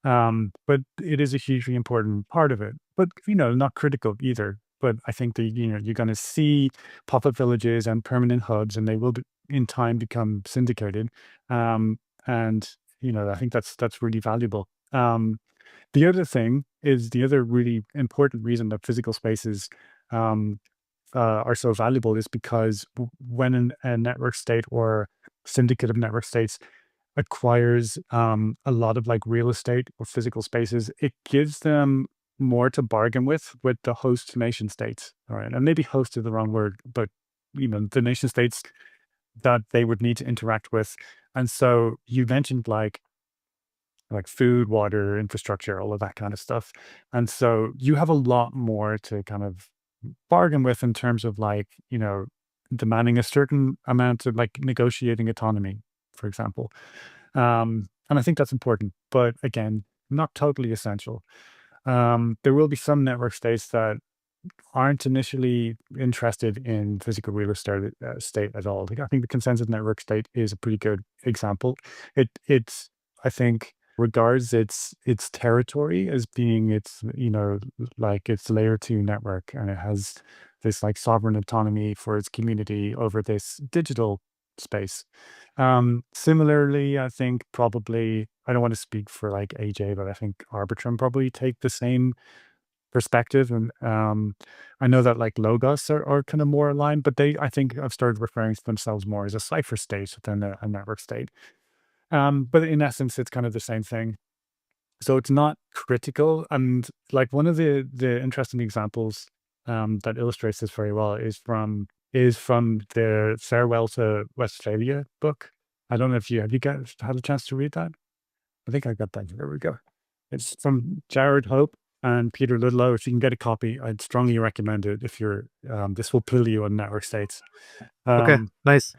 But it is a hugely important part of it, but not critical either. But I think that you're going to see pop-up villages and permanent hubs, and they will in time become syndicated. And I think that's really valuable. The other thing is, the other really important reason that physical spaces are so valuable is because when a network state or syndicate of network states acquires a lot of like real estate or physical spaces, it gives them more to bargain with the host nation states. All right. And maybe host is the wrong word, but the nation states that they would need to interact with. And so you mentioned like food, water, infrastructure, all of that kind of stuff. And so you have a lot more to kind of bargain with in terms of like, demanding a certain amount of like negotiating autonomy, for example. And I think that's important, but again, not totally essential. There will be some network states that aren't initially interested in physical real estate state at all. Like, I think the ConsenSys Network State is a pretty good example. It's I think regards its territory as being its like its layer 2 network, and it has this like sovereign autonomy for its community over this digital space. Similarly, I think probably, I don't want to speak for like AJ, but I think Arbitrum probably take the same perspective. And I know that like Logos are kind of more aligned, but I think have started referring to themselves more as a cipher state than a network state. But in essence, it's kind of the same thing. So it's not critical. And like one of the interesting examples that illustrates this very well is from the Farewell to Westphalia book. I don't know if have you guys had a chance to read that? I think I got that. There we go. It's from Jared Hope and Peter Ludlow. If you can get a copy, I'd strongly recommend it. If you're, this will pull you on network states. Okay, nice.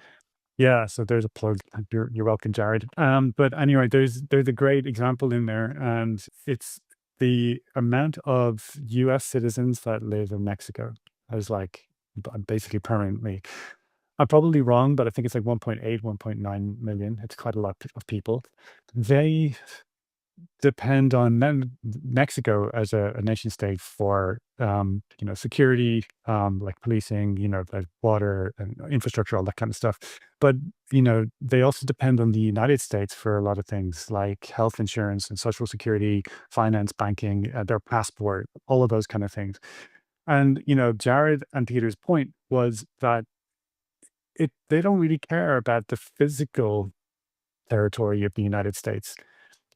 Yeah, so there's a plug. You're welcome, Jared. But anyway, there's a great example in there, and it's the amount of U.S. citizens that live in Mexico. I was like, basically permanently. I'm probably wrong, but I think it's like 1.8, 1.9 million. It's quite a lot of people. They depend on Mexico as a nation state for security, like policing, like water and infrastructure, all that kind of stuff. But they also depend on the United States for a lot of things like health insurance and social security, finance, banking, their passport, all of those kind of things. And Jared and Peter's point was that they don't really care about the physical territory of the United States.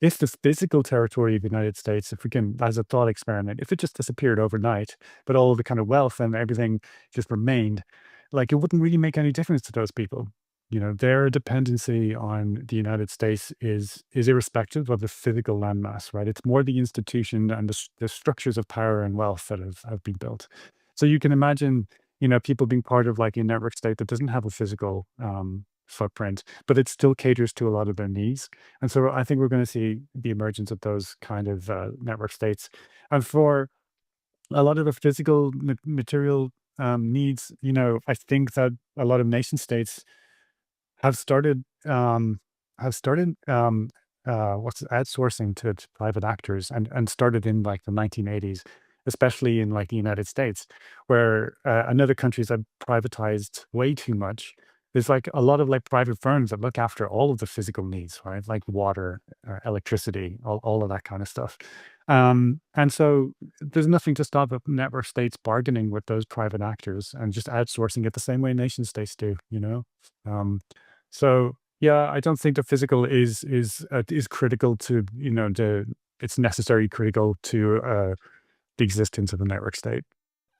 If the physical territory of the United States, if we can, as a thought experiment, if it just disappeared overnight, but all the kind of wealth and everything just remained, like it wouldn't really make any difference to those people. Their dependency on the United States is irrespective of the physical landmass, right? It's more the institution and the structures of power and wealth that have been built. So you can imagine, people being part of like a network state that doesn't have a physical footprint, but it still caters to a lot of their needs. And so I think we're going to see the emergence of those kind of network states. And for a lot of the physical material needs, I think that a lot of nation states have started outsourcing to private actors, and started in like the 1980s, especially in like the United States, where another countries have privatized way too much. There's like a lot of like private firms that look after all of the physical needs, right? Like water, electricity, all of that kind of stuff. And so there's nothing to stop network states bargaining with those private actors and just outsourcing it the same way nation states do, So yeah, I don't think the physical is critical to, it's necessary critical to the existence of a network state.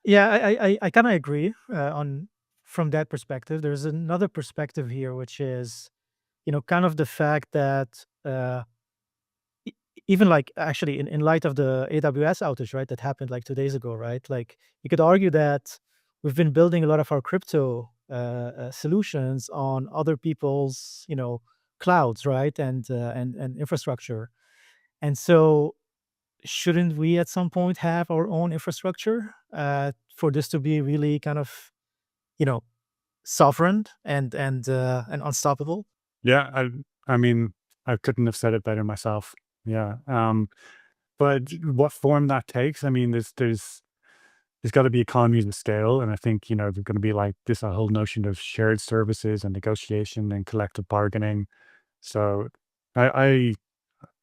Yeah, I kind of agree on from that perspective. There's another perspective here, which is, kind of the fact that even like actually in light of the AWS outage, right, that happened like 2 days ago, right? Like you could argue that we've been building a lot of our crypto solutions on other people's, clouds, right, and infrastructure, and so shouldn't we at some point have our own infrastructure for this to be really kind of, sovereign and unstoppable? Yeah, I mean, I couldn't have said it better myself. Yeah. But what form that takes, I mean, there's got to be economies of scale, and I think there's going to be like this a whole notion of shared services and negotiation and collective bargaining. So I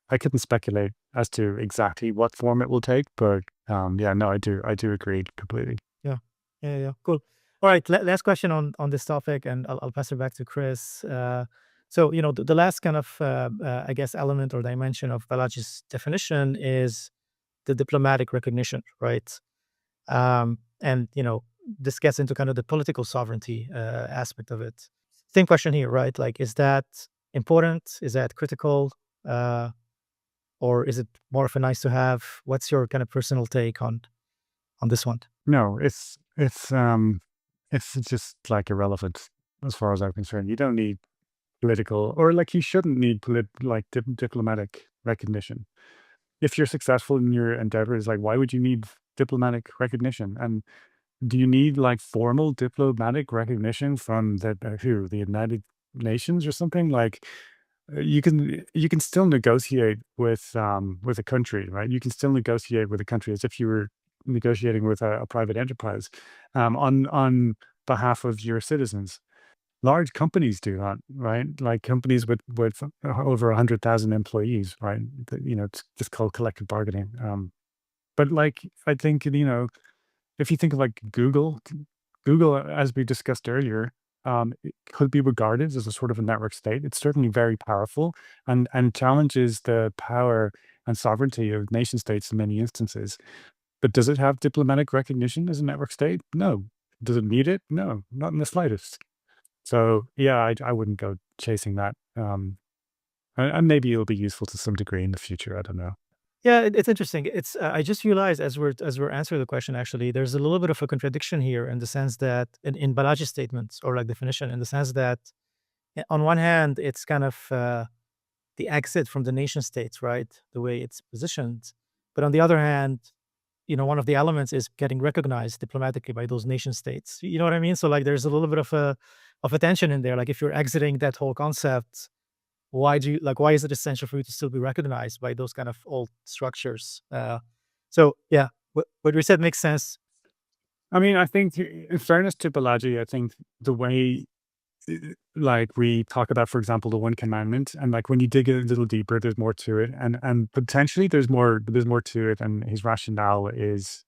I couldn't speculate as to exactly what form it will take, but yeah, no, I do agree completely. Yeah, yeah, cool. All right, last question on this topic, and I'll pass it back to Chris. So the last kind of I guess element or dimension of Balaji's definition is the diplomatic recognition, right? And this gets into kind of the political sovereignty aspect of it. Same question here, right? Like, is that important? Is that critical? Or is it more of a nice to have? What's your kind of personal take on this one? No, it's just like irrelevant as far as I'm concerned. You don't need political, or like you shouldn't need diplomatic recognition. If you're successful in your endeavors, like why would you need diplomatic recognition? And do you need like formal diplomatic recognition from the United Nations or something? Like you can still negotiate with a country, right? You can still negotiate with a country as if you were negotiating with a private enterprise on behalf of your citizens. Large companies do that, right? Like companies with over 100,000 employees, right? It's just called collective bargaining. But like I think if you think of like Google, as we discussed earlier, it could be regarded as a sort of a network state. It's certainly very powerful and challenges the power and sovereignty of nation states in many instances. But does it have diplomatic recognition as a network state? No. Does it need it? No, not in the slightest. So yeah, I wouldn't go chasing that. And maybe it'll be useful to some degree in the future. I don't know. Yeah, it's interesting. It's I just realized as we're answering the question, actually, there's a little bit of a contradiction here in the sense that in Balaji's statements or like definition, in the sense that on one hand, it's kind of the exit from the nation states, right? The way it's positioned, but on the other hand, one of the elements is getting recognized diplomatically by those nation states. You know what I mean? So like, there's a little bit of a tension in there. Like, if you're exiting that whole concept, why is it essential for you to still be recognized by those kind of old structures? So yeah, what we said makes sense. I mean, I think in fairness to Balaji, I think the way like we talk about, for example, the one commandment, and like when you dig a little deeper, there's more to it, and potentially there's more to it, and his rationale is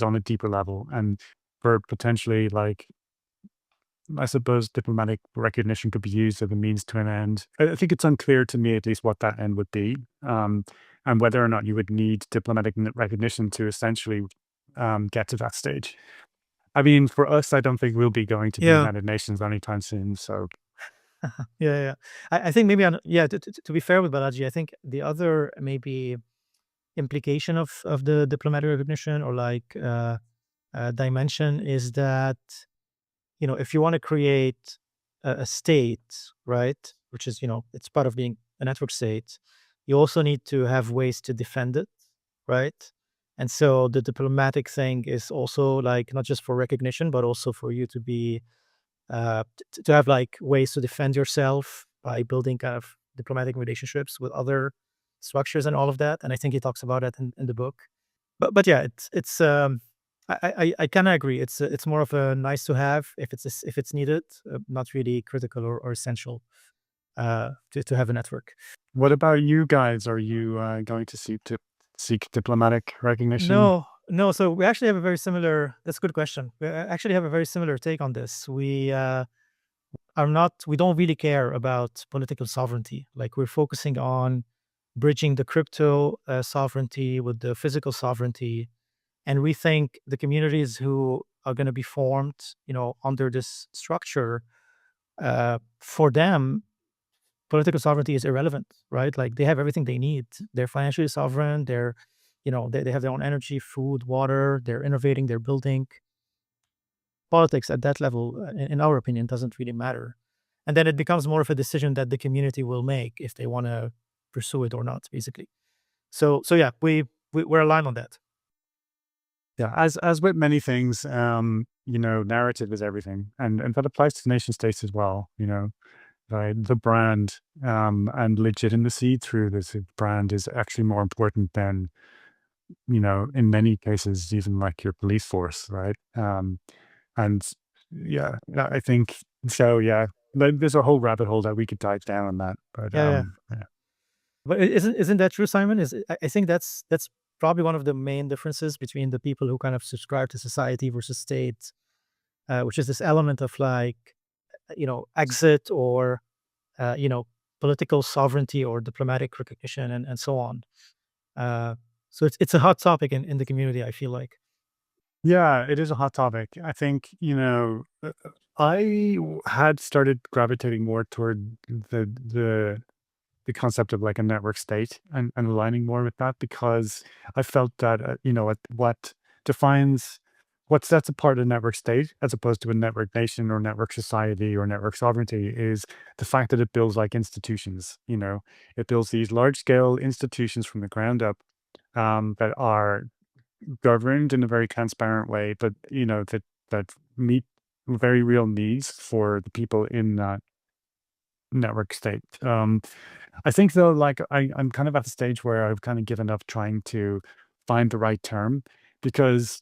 on a deeper level, and for potentially like I suppose diplomatic recognition could be used as a means to an end. I think it's unclear to me at least what that end would be, and whether or not you would need diplomatic recognition to essentially get to that stage. I mean, for us, I don't think we'll be going to the Yeah. United Nations anytime soon. So Yeah. I think maybe to be fair with Balaji, I think the other maybe implication of the diplomatic recognition or like dimension is that if you want to create a state, right, which is it's part of being a network state, you also need to have ways to defend it, right? And so the diplomatic thing is also like not just for recognition, but also for you to be to have like ways to defend yourself by building kind of diplomatic relationships with other structures and all of that. And I think he talks about it in the book. But yeah, it's I kind of agree. It's more of a nice to have if it's needed, not really critical or essential to have a network. what about you guys? Are you going to seek to seek diplomatic recognition? No. So we actually have a very similar. That's a good question. We actually have a very similar take on this. We don't really care about political sovereignty. Like, we're focusing on bridging the crypto sovereignty with the physical sovereignty, and we think the communities who are going to be formed, under this structure, for them, political sovereignty is irrelevant, right? Like, they have everything they need. They're financially sovereign. They have their own energy, food, water. They're innovating. They're building. Politics at that level, in our opinion, doesn't really matter. And then it becomes more of a decision that the community will make if they want to pursue it or not, basically. So yeah, we're aligned on that. Yeah, as with many things, narrative is everything, and that applies to nation states as well. Right? The brand and legitimacy through this brand is actually more important than, in many cases, even like your police force, right? And yeah, I think so. Yeah, there's a whole rabbit hole that we could dive down on that, but Yeah. yeah. But isn't that true, Simon? I think that's probably one of the main differences between the people who kind of subscribe to society versus state, which is this element of, like, exit, or political sovereignty or diplomatic recognition, and so on. So it's a hot topic in the community, I feel like. Yeah, it is a hot topic. I think, I had started gravitating more toward the concept of like a network state, and aligning more with that, because I felt that, what defines, what sets apart a network state as opposed to a network nation or network society or network sovereignty is the fact that it builds like institutions. It builds these large scale institutions from the ground up, that are governed in a very transparent way, but that meet very real needs for the people in that network state. I think though, like I'm kind of at the stage where I've kind of given up trying to find the right term, because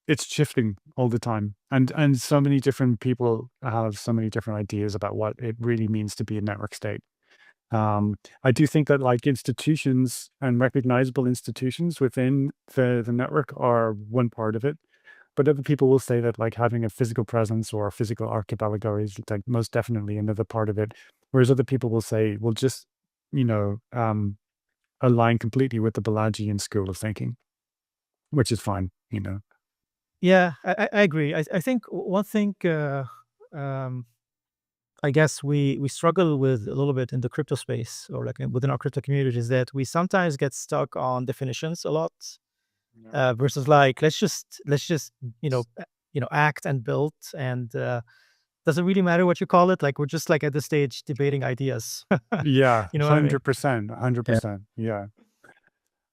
it's shifting all the time, and so many different people have so many different ideas about what it really means to be a network state. I do think that like institutions and recognizable institutions within the network are one part of it, but other people will say that like having a physical presence or a physical archipelago is like most definitely another part of it. Whereas other people will say, well, just, you know, align completely with the Pelagian school of thinking, which is fine. Yeah, I agree. I think one thing, I guess we struggle with a little bit in the crypto space, or like within our crypto community, is that we sometimes get stuck on definitions a lot, Yeah. versus like, let's just act and build, and doesn't really matter what you call it. Like, we're just like at this stage debating ideas. Yeah, You know what I mean? 100%, 100%. Yeah.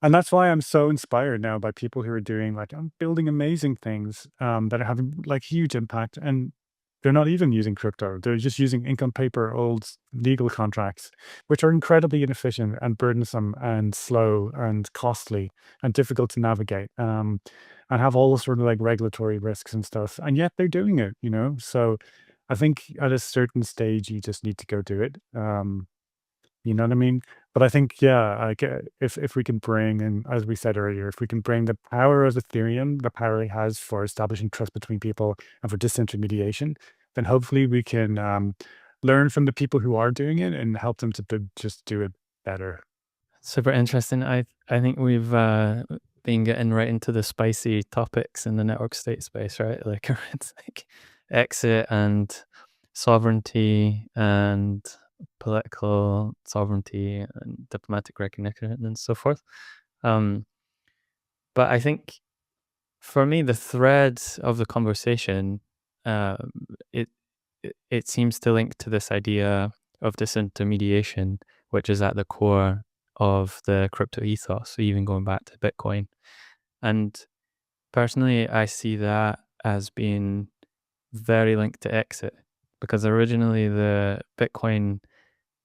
And that's why I'm so inspired now by people who are doing like, I'm building amazing things that are having like huge impact, and they're not even using crypto. They're just using ink on paper, old legal contracts, which are incredibly inefficient and burdensome and slow and costly and difficult to navigate, and have all the sort of like regulatory risks and stuff. And yet they're doing it. So I think at a certain stage, you just need to go do it. You know what I mean? But I think, yeah, like if we can bring, and as we said earlier, if we can bring the power of Ethereum, the power it has for establishing trust between people and for disintermediation, then hopefully we can learn from the people who are doing it and help them to just do it better. Super interesting. I think we've been getting right into the spicy topics in the network state space, right? Like, it's like exit and sovereignty and political sovereignty and diplomatic recognition and so forth. But I think for me, the thread of the conversation, it seems to link to this idea of disintermediation, which is at the core of the crypto ethos, even going back to Bitcoin. And personally, I see that as being very linked to exit, because originally the Bitcoin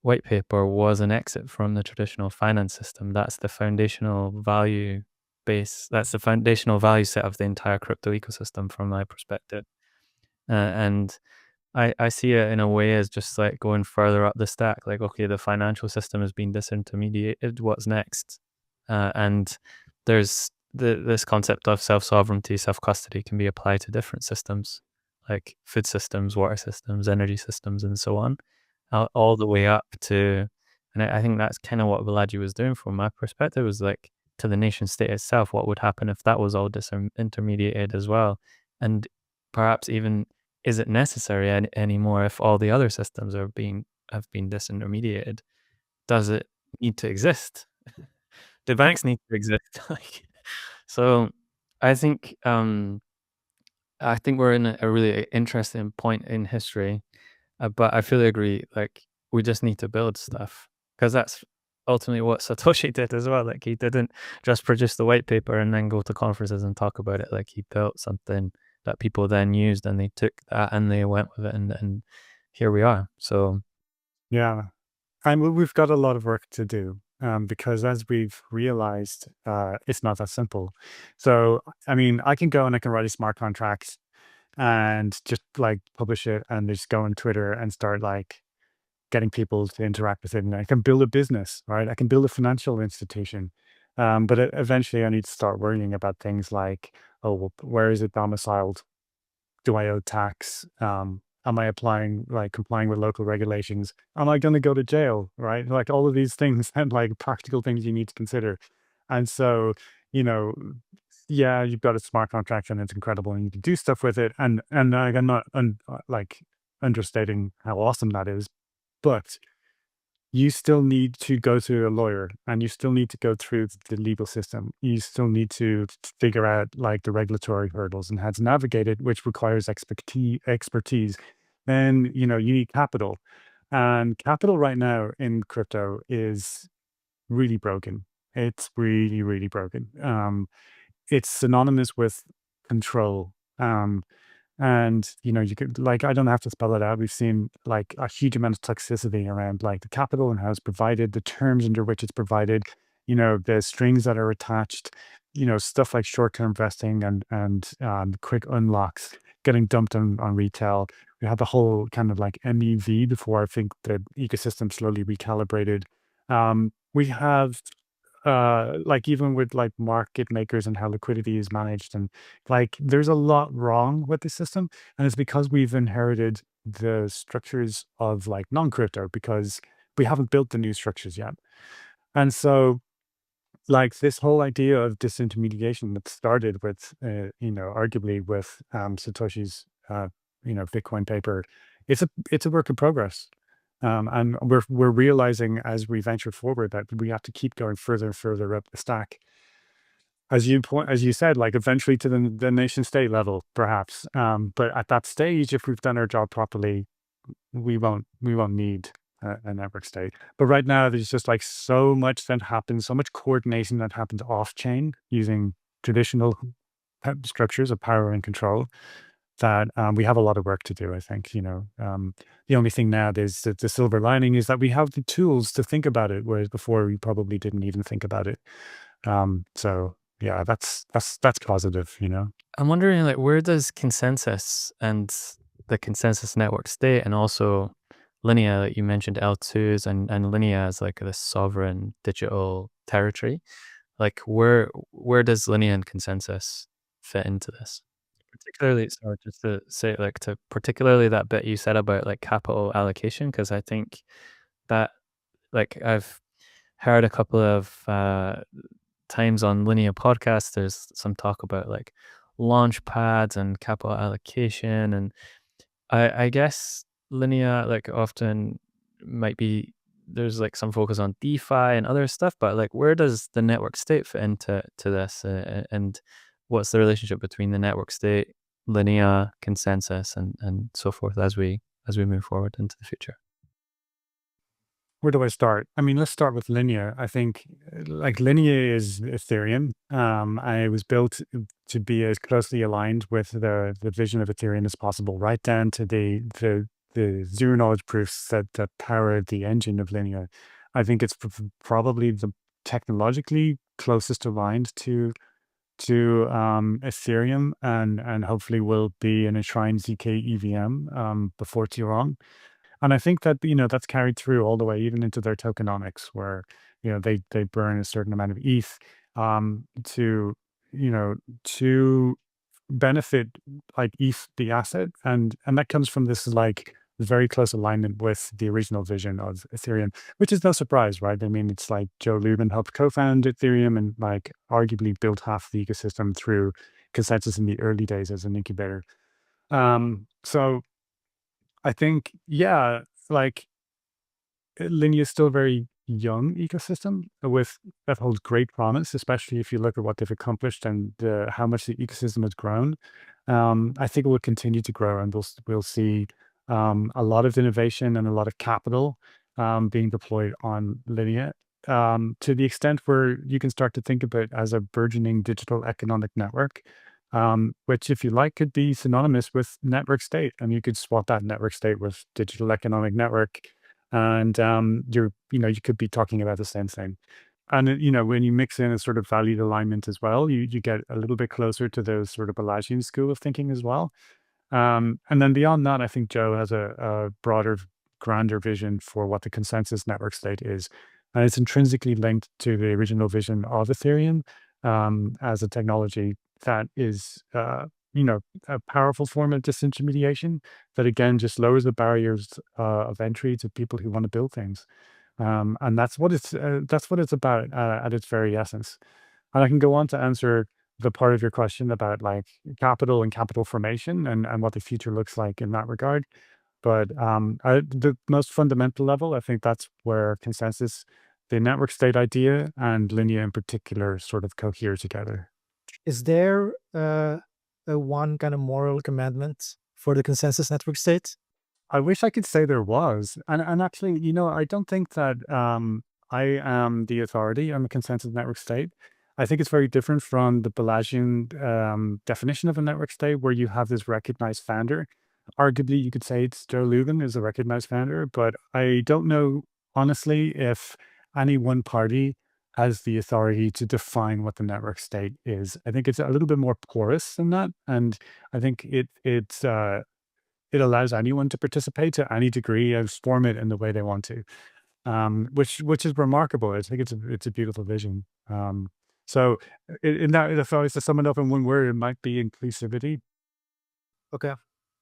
white paper was an exit from the traditional finance system. That's the foundational value base. That's the foundational value set of the entire crypto ecosystem from my perspective. And I see it in a way as just like going further up the stack. Like, okay, the financial system has been disintermediated. What's next? And there's this concept of self-sovereignty, self-custody can be applied to different systems, like food systems, water systems, energy systems, and so on, all the way up to, and I think that's kind of what Balaji was doing from my perspective, was like to the nation state itself. What would happen if that was all disintermediated as well? And perhaps even, is it necessary anymore if all the other systems have been disintermediated? Does it need to exist? Do banks need to exist? So I think we're in a really interesting point in history, but I fully agree. Like, we just need to build stuff, because that's ultimately what Satoshi did as well. Like, he didn't just produce the white paper and then go to conferences and talk about it. Like, he built something that people then used, and they took that and they went with it, and here we are. So yeah, and we've got a lot of work to do, because as we've realized, it's not that simple. So, I mean, I can go and I can write a smart contract and just like publish it and just go on Twitter and start like getting people to interact with it. And I can build a business, right? I can build a financial institution. But eventually I need to start worrying about things like, oh, well, where is it domiciled? Do I owe tax? Am I complying with local regulations? Am I going to go to jail? Right? Like all of these things and like practical things you need to consider. And so, you know, yeah, you've got a smart contract and it's incredible and you can do stuff with it. And like, I'm not understating how awesome that is, but you still need to go to a lawyer and you still need to go through the legal system. You still need to figure out like the regulatory hurdles and how to navigate it, which requires expertise. Then, you know, you need capital. And capital right now in crypto is really broken. It's really, really broken. It's synonymous with control. And, you know, you could like, I don't have to spell it out. We've seen like a huge amount of toxicity around like the capital and how it's provided, the terms under which it's provided, you know, the strings that are attached, you know, stuff like short-term vesting and quick unlocks getting dumped on retail. We had the whole kind of like MEV before I think the ecosystem slowly recalibrated. We have like even with like market makers and how liquidity is managed, and like there's a lot wrong with the system, and it's because we've inherited the structures of like non-crypto because we haven't built the new structures yet. And so like this whole idea of disintermediation that started with you know, arguably with Satoshi's you know, Bitcoin paper, it's a work in progress. And we're realizing as we venture forward that we have to keep going further and further up the stack. As you said, like eventually to the nation state level, perhaps. But at that stage, if we've done our job properly, we won't need a network state. But right now, there's just like so much that happens, so much coordination that happens off chain using traditional structures of power and control, that we have a lot of work to do, I think. You know, the only thing now is that the silver lining is that we have the tools to think about it, whereas before we probably didn't even think about it. So yeah, that's positive, you know. I'm wondering, like, where does ConsenSys and the ConsenSys Network State, and also Linea, that you mentioned, L2s and Linea as like the sovereign digital territory, like where does Linea and ConsenSys fit into this? Particularly, sorry, just to say, like, to particularly that bit you said about like capital allocation, because I think that, like, I've heard a couple of times on Linea podcasts, there's some talk about like launch pads and capital allocation, and I guess Linea, like, often might be, there's like some focus on DeFi and other stuff, but like, where does the network state fit into this, and what's the relationship between the network state, Linea, ConsenSys, and so forth as we move forward into the future? Where do I start? I mean, let's start with Linea. I think like Linea is Ethereum. And it was built to be as closely aligned with the vision of Ethereum as possible, right down to the zero knowledge proofs that power the engine of Linea. I think it's probably the technologically closest aligned to Ethereum, and hopefully will be an enshrined ZK EVM before too long. And I think that, you know, that's carried through all the way even into their tokenomics, where, you know, they burn a certain amount of ETH. to, to benefit like the asset, and that comes from this like very close alignment with the original vision of Ethereum, which is no surprise, right? I mean, it's like Joe Lubin helped co-found Ethereum and like arguably built half the ecosystem through ConsenSys in the early days as an incubator. So I think, yeah, like Linea is still a very young ecosystem with that holds great promise, especially if you look at what they've accomplished and how much the ecosystem has grown. I think it will continue to grow, and we'll see a lot of innovation and a lot of capital being deployed on Linea, to the extent where you can start to think of it as a burgeoning digital economic network, which, if you like, could be synonymous with network state, and you could swap that network state with digital economic network, and you could be talking about the same thing. And when you mix in a sort of valued alignment as well, you get a little bit closer to those sort of Pelagian school of thinking as well. And then beyond that, I think Joe has a broader, grander vision for what the ConsenSys Network State is, and it's intrinsically linked to the original vision of Ethereum, as a technology that is, a powerful form of disintermediation that again just lowers the barriers of entry to people who want to build things. And that's what it's about at its very essence. And I can go on to answer the part of your question about like capital and capital formation and what the future looks like in that regard. But the most fundamental level, I think that's where ConsenSys, the network state idea, and Linea in particular sort of cohere together. Is there a one kind of moral commandment for the ConsenSys Network State? I wish I could say there was. And actually, I don't think that I am the authority on the ConsenSys Network State. I think it's very different from the Pelagian definition of a network state, where you have this recognized founder. Arguably, you could say it's Joe Lubin is a recognized founder, but I don't know, honestly, if any one party has the authority to define what the network state is. I think it's a little bit more porous than that. And I think it allows anyone to participate to any degree and form it in the way they want to, which is remarkable. I think it's a beautiful vision. So in that, if I was to sum it up in one word, it might be inclusivity. Okay,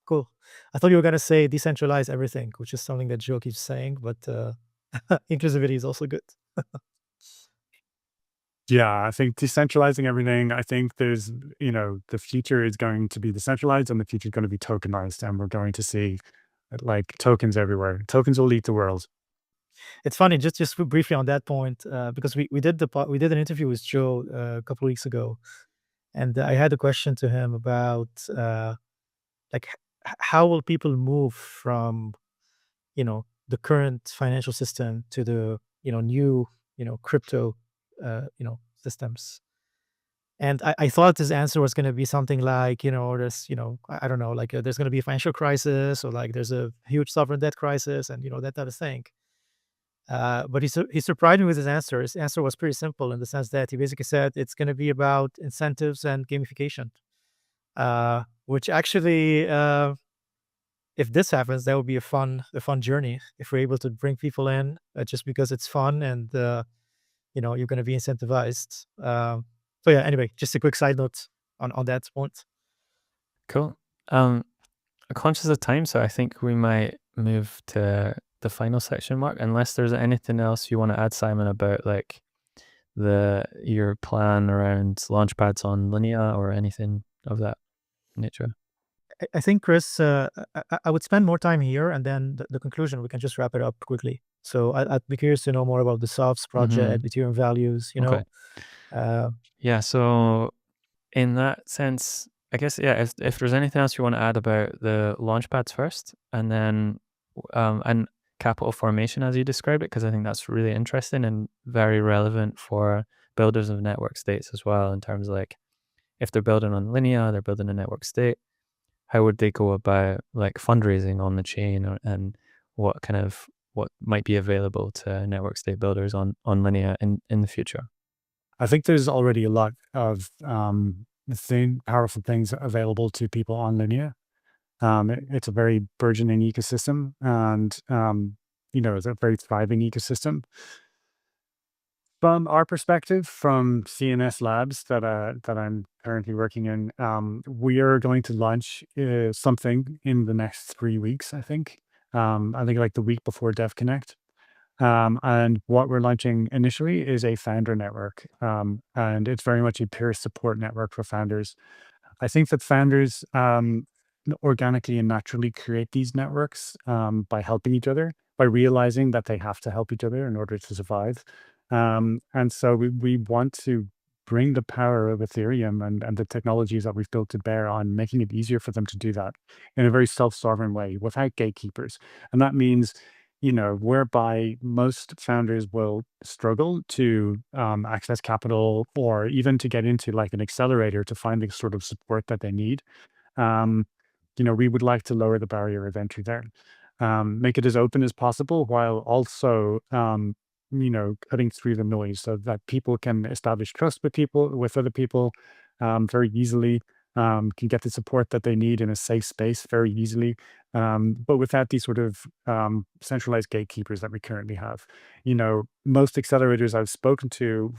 cool. I thought you were going to say decentralize everything, which is something that Joe keeps saying, but inclusivity is also good. Yeah, I think decentralizing everything, I think there's, the future is going to be decentralized and the future is going to be tokenized, and we're going to see like tokens everywhere. Tokens will lead the world. It's funny, just briefly on that point, because we did an interview with Joe a couple of weeks ago, and I had a question to him about like how will people move from the current financial system to the new crypto systems. And I thought his answer was going to be something like, there's, I don't know, like there's going to be a financial crisis, or like there's a huge sovereign debt crisis, and that type of thing. But he surprised me with his answer. His answer was pretty simple in the sense that he basically said it's going to be about incentives and gamification, which actually, if this happens, that would be a fun journey if we're able to bring people in just because it's fun and you're going to be incentivized. So yeah, anyway, just a quick side note on that point. Cool. I'm conscious of time, so I think we might move to the final section, Mark, unless there's anything else you want to add, Simon, about like your plan around launchpads on Linea or anything of that nature. I think, Chris, I would spend more time here, and then the conclusion, we can just wrap it up quickly. So I'd be curious to know more about the Softs project, Ethereum Values, Okay. Yeah, so in that sense, I guess, yeah, if there's anything else you want to add about the launchpads first, and then and capital formation as you described it, because I think that's really interesting and very relevant for builders of network states as well, in terms of like if they're building on Linea, they're building a network state, how would they go about like fundraising on the chain, and what might be available to network state builders on Linea in the future? I think there's already a lot of powerful things available to people on Linea. It's a very burgeoning ecosystem, and it's a very thriving ecosystem. From our perspective, from CNS Labs that I'm currently working in, we are going to launch something in the next 3 weeks, I think. I think like the week before Dev Connect. And what we're launching initially is a founder network. And it's very much a peer support network for founders. I think that founders organically and naturally create these networks by helping each other, by realizing that they have to help each other in order to survive. And so we want to bring the power of Ethereum and the technologies that we've built to bear on making it easier for them to do that in a very self-sovereign way without gatekeepers. And that means, whereby most founders will struggle to access capital or even to get into like an accelerator to find the sort of support that they need. We would like to lower the barrier of entry there, make it as open as possible while also, cutting through the noise so that people can establish trust with other people very easily, can get the support that they need in a safe space very easily, but without these sort of centralized gatekeepers that we currently have. Most accelerators I've spoken to,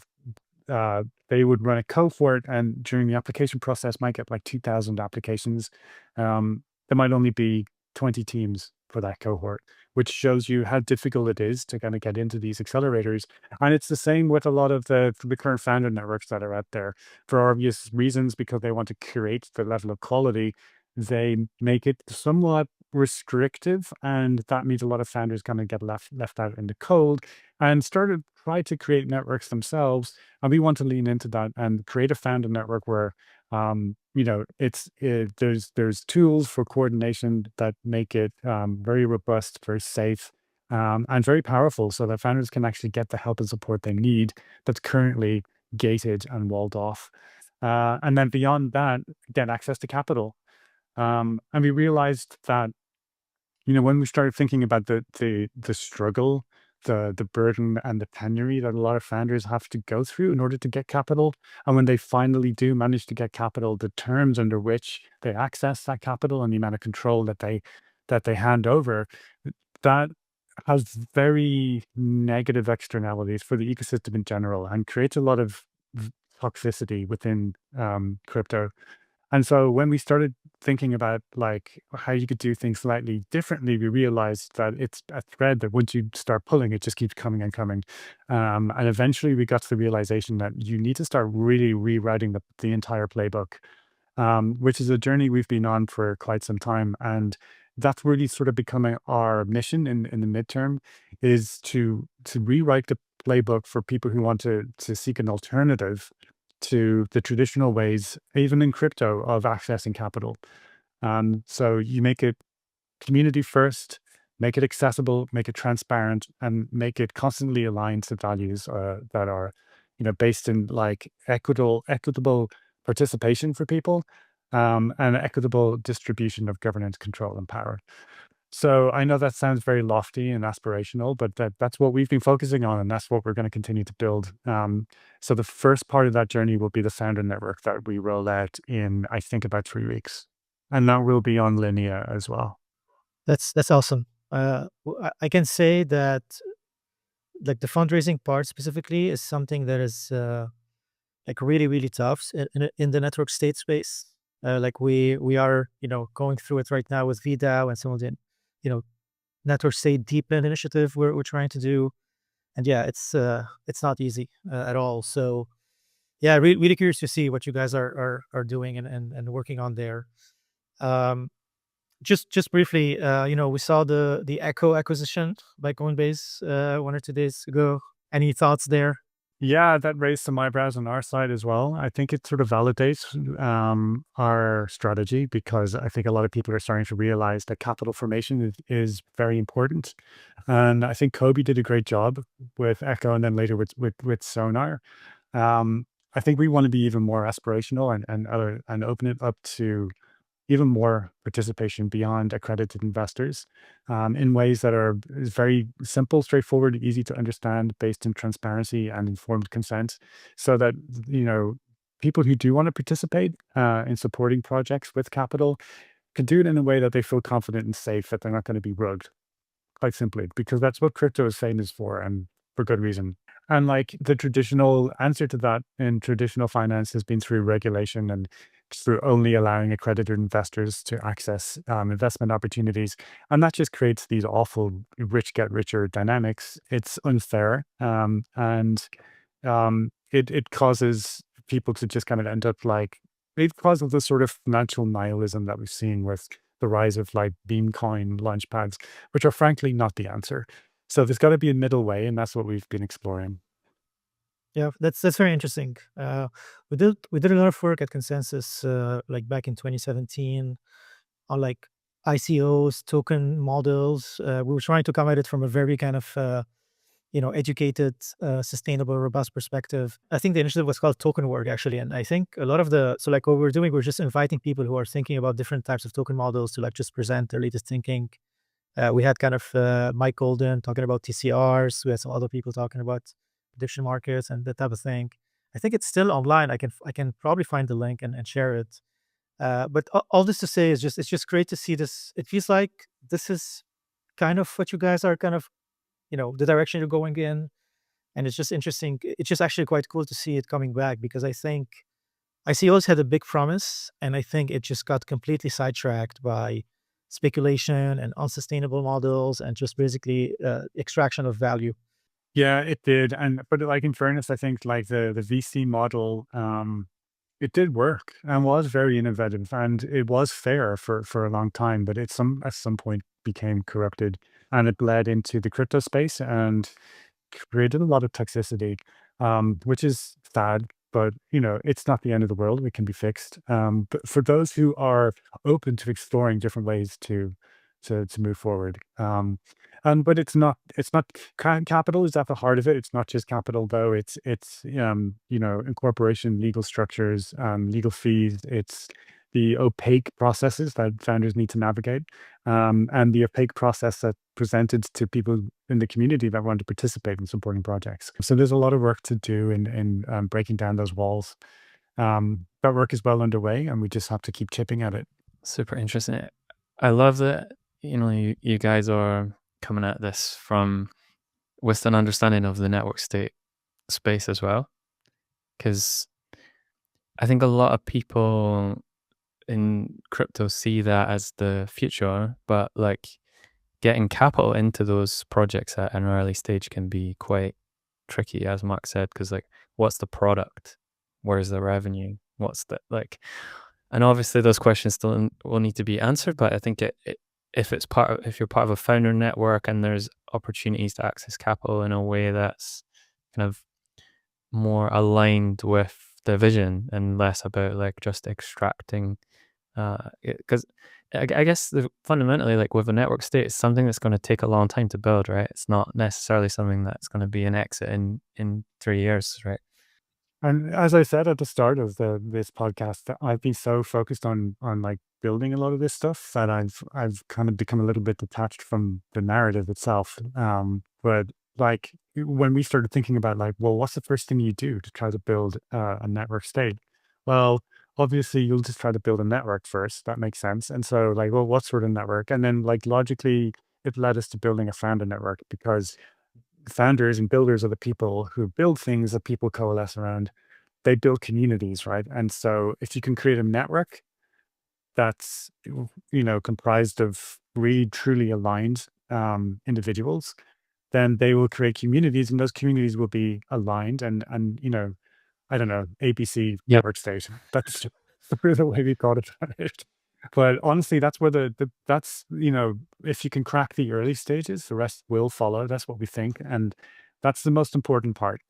they would run a cohort and during the application process might get like 2,000 applications. There might only be 20 teams for that cohort, which shows you how difficult it is to kind of get into these accelerators. And it's the same with a lot of the current founder networks that are out there for obvious reasons, because they want to curate the level of quality. They make it somewhat restrictive, and that means a lot of founders kind of get left out in the cold and try to create networks themselves. And we want to lean into that and create a founder network where there's tools for coordination that make it very robust, very safe, and very powerful, so that founders can actually get the help and support they need that's currently gated and walled off. And then beyond that, get access to capital. And we realized that, when we started thinking about the struggle, the burden and the penury that a lot of founders have to go through in order to get capital, and when they finally do manage to get capital, the terms under which they access that capital and the amount of control that they hand over, that has very negative externalities for the ecosystem in general and creates a lot of toxicity within crypto. And so when we started thinking about like how you could do things slightly differently, we realized that it's a thread that once you start pulling, it just keeps coming and coming. And eventually we got to the realization that you need to start really rewriting the entire playbook, which is a journey we've been on for quite some time. And that's really sort of becoming our mission in the midterm, is to rewrite the playbook for people who want to seek an alternative to the traditional ways, even in crypto, of accessing capital. So you make it community first, make it accessible, make it transparent, and make it constantly aligned to values that are, based in like equitable participation for people, and equitable distribution of governance, control, and power. So I know that sounds very lofty and aspirational, but that's what we've been focusing on, and that's what we're going to continue to build. So the first part of that journey will be the founder network that we roll out in, I think, about 3 weeks, and that will be on Linea as well. That's awesome. I can say that like the fundraising part specifically is something that is like really tough in the network state space. Like we are going through it right now with VDAO and some of the network state deepen initiative we're trying to do, and yeah, it's not easy at all. So yeah, really curious to see what you guys are doing and working on there. Just briefly, we saw the Echo acquisition by Coinbase 1 or 2 days ago. Any thoughts there? Yeah, that raised some eyebrows on our side as well. I think it sort of validates our strategy, because I think a lot of people are starting to realize that capital formation is very important. And I think Kobe did a great job with Echo and then later with Sonar. I think we want to be even more aspirational and open it up to even more participation beyond accredited investors, in ways that is very simple, straightforward, easy to understand, based in transparency and informed consent, so that people who do want to participate in supporting projects with capital can do it in a way that they feel confident and safe, that they're not going to be rugged, quite simply, because that's what crypto is famous for. And for good reason. And like the traditional answer to that in traditional finance has been through regulation and through only allowing accredited investors to access investment opportunities. And that just creates these awful rich get richer dynamics. It's unfair. It causes people to just kind of end up like, it causes the sort of financial nihilism that we've seen with the rise of like Beamcoin launchpads, which are frankly not the answer. So there's got to be a middle way, and that's what we've been exploring. Yeah, that's very interesting. We did a lot of work at ConsenSys, like back in 2017, on like ICOs, token models. We were trying to come at it from a very kind of educated, sustainable, robust perspective. I think the initiative was called Token Work, actually, and I think a lot of like what we're doing, we're just inviting people who are thinking about different types of token models to like just present their latest thinking. We had kind of Mike Golden talking about TCRs. We had some other people talking about prediction markets and that type of thing. I think it's still online. I can probably find the link and share it. But all this to say is it's just great to see this. It feels like this is kind of what you guys are kind of, the direction you're going in. And it's just interesting. It's just actually quite cool to see it coming back, because I think ICOs had a big promise, and I think it just got completely sidetracked by speculation and unsustainable models and just basically extraction of value. Yeah, it did. But like in fairness, I think like the VC model, it did work and was very innovative, and it was fair for a long time, but at some point became corrupted, and it bled into the crypto space and created a lot of toxicity, which is sad. But it's not the end of the world. It can be fixed. But for those who are open to exploring different ways to move forward, but it's not capital is at the heart of it. It's not just capital though. It's incorporation, legal structures, legal fees. It's the opaque processes that founders need to navigate, and the opaque process that presented to people in the community that want to participate in supporting projects. So there's a lot of work to do in breaking down those walls. That work is well underway, and we just have to keep chipping at it. Super interesting. I love that you guys are coming at this with an understanding of the network state space as well, because I think a lot of people in crypto see that as the future, but like getting capital into those projects at an early stage can be quite tricky, as Marc said, because like, what's the product? Where's the revenue? What's the like? And obviously those questions still will need to be answered, but I think if you're part of a founder network and there's opportunities to access capital in a way that's kind of more aligned with the vision and less about like just extracting, because I guess fundamentally, like with a network state, it's something that's going to take a long time to build, right? It's not necessarily something that's going to be an exit in 3 years, right? And as I said at the start of this podcast, that I've been so focused on like building a lot of this stuff that I've kind of become a little bit detached from the narrative itself. But like when we started thinking about like, well, what's the first thing you do to try to build a network state? Well, obviously you'll just try to build a network first. That makes sense. And so like, well, what sort of network? And then like logically, it led us to building a founder network, because founders and builders are the people who build things that people coalesce around. They build communities, right? And so if you can create a network that's comprised of really truly aligned individuals, then they will create communities, and those communities will be aligned and I don't know, ABC network state. That's the way we thought about it. But honestly, that's where that's if you can crack the early stages, the rest will follow. That's what we think, and that's the most important part.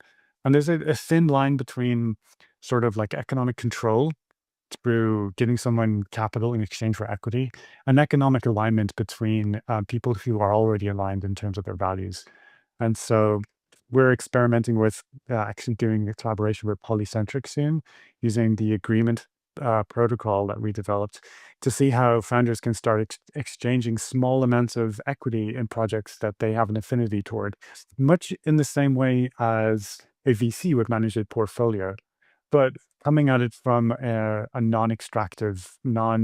And there's a thin line between sort of like economic control through giving someone capital in exchange for equity, and economic alignment between people who are already aligned in terms of their values. And so we're experimenting with actually doing a collaboration with Polycentric soon, using the agreement protocol that we developed to see how founders can start exchanging small amounts of equity in projects that they have an affinity toward, much in the same way as a VC would manage a portfolio, but coming at it from a non-extractive,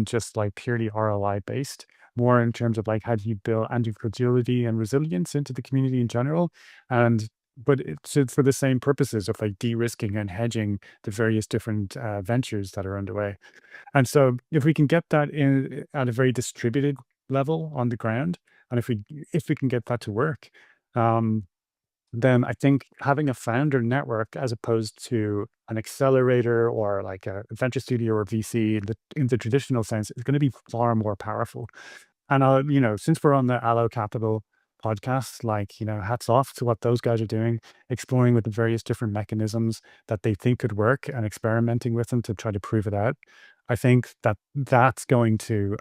just like purely ROI based, more in terms of like how do you build antifragility and resilience into the community in general, and but it's for the same purposes of like de-risking and hedging the various different ventures that are underway. And so if we can get that in at a very distributed level on the ground, and if we can get that to work, then I think having a founder network as opposed to an accelerator or like a venture studio or VC in the traditional sense is going to be far more powerful. And since we're on the Allo Capital podcast, like, hats off to what those guys are doing, exploring with the various different mechanisms that they think could work and experimenting with them to try to prove it out. I think that that's going to,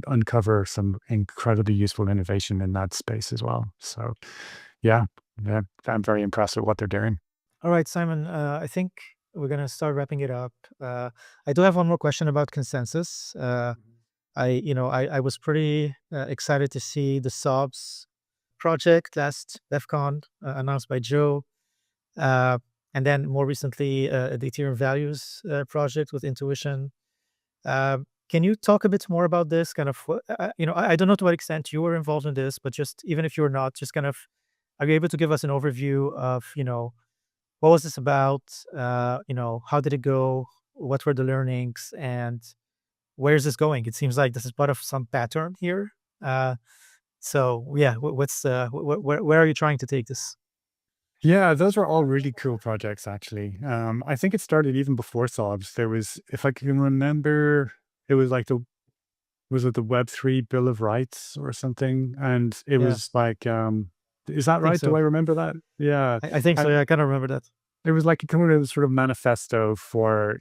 uncover some incredibly useful innovation in that space as well. So, yeah, I'm very impressed with what they're doing. All right, Simon, I think we're going to start wrapping it up. I do have one more question about ConsenSys. I was pretty excited to see the SOBs project last DEF CON announced by Joe. And then more recently, the Ethereum Values project with Intuition. Can you talk a bit more about this? Kind of, I don't know to what extent you were involved in this, but just even if you're not, just kind of, are you able to give us an overview of, what was this about? How did it go? What were the learnings? And where is this going? It seems like this is part of some pattern here. So yeah, where are you trying to take this? Yeah, those are all really cool projects, actually. I think it started even before SOBs. There was, if I can remember, it was like was it the Web3 Bill of Rights or something? And it was like, is that right? so. Do I remember that? Yeah. I think so. Yeah, I kind of remember that. It was like a kind of sort of manifesto for,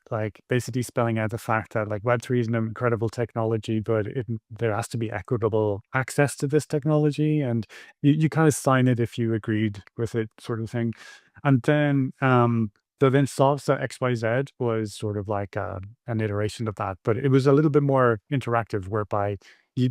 like basically spelling out the fact that like Web3 is an incredible technology, but there has to be equitable access to this technology. And you kind of sign it if you agreed with it, sort of thing. And then, so then Solves XYZ was sort of like an iteration of that, but it was a little bit more interactive, whereby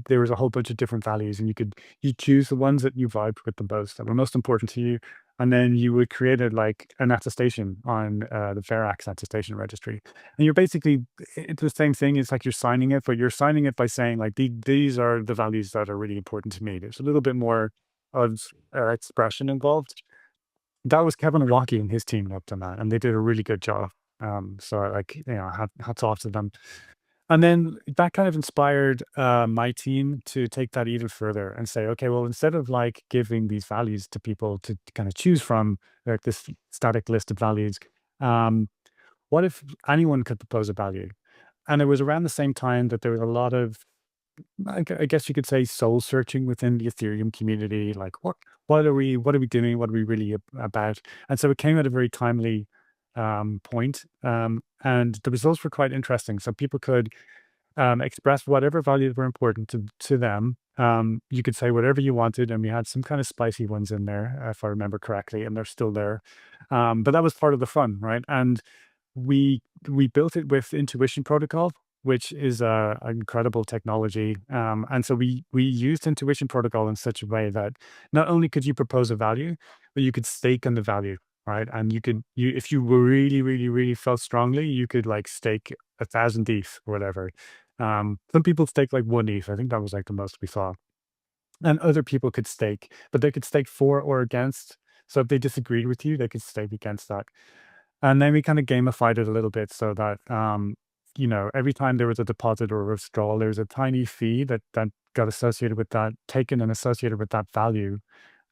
there was a whole bunch of different values, and you choose the ones that you vibed with the most, that were most important to you. And then you would create like an attestation on the Verax attestation registry. And you're basically, it's the same thing. It's like you're signing it, but you're signing it by saying like, these are the values that are really important to me. There's a little bit more of expression involved. That was Kevin Iwaki and his team up on that, and they did a really good job. So like, hats off to them. And then that kind of inspired my team to take that even further and say, okay, well, instead of like giving these values to people to kind of choose from, like this static list of values, what if anyone could propose a value? And it was around the same time that there was a lot of, I guess you could say, soul searching within the Ethereum community. Like, what are we doing? What are we really about? And so it came at a very timely point. And the results were quite interesting. So people could express whatever values were important to them. You could say whatever you wanted, and we had some kind of spicy ones in there, if I remember correctly, and they're still there. But that was part of the fun, right? And we built it with Intuition protocol, which is an incredible technology. And so we used Intuition protocol in such a way that not only could you propose a value, but you could stake on the value, right? And if you were really, really, really felt strongly, you could like stake 1,000 ETH or whatever. Some people stake like 1 ETH. I think that was like the most we saw. And other people could stake, but they could stake for or against. So if they disagreed with you, they could stake against that. And then we kind of gamified it a little bit so that, every time there was a deposit or a withdrawal, there was a tiny fee that got associated with that, taken and associated with that value.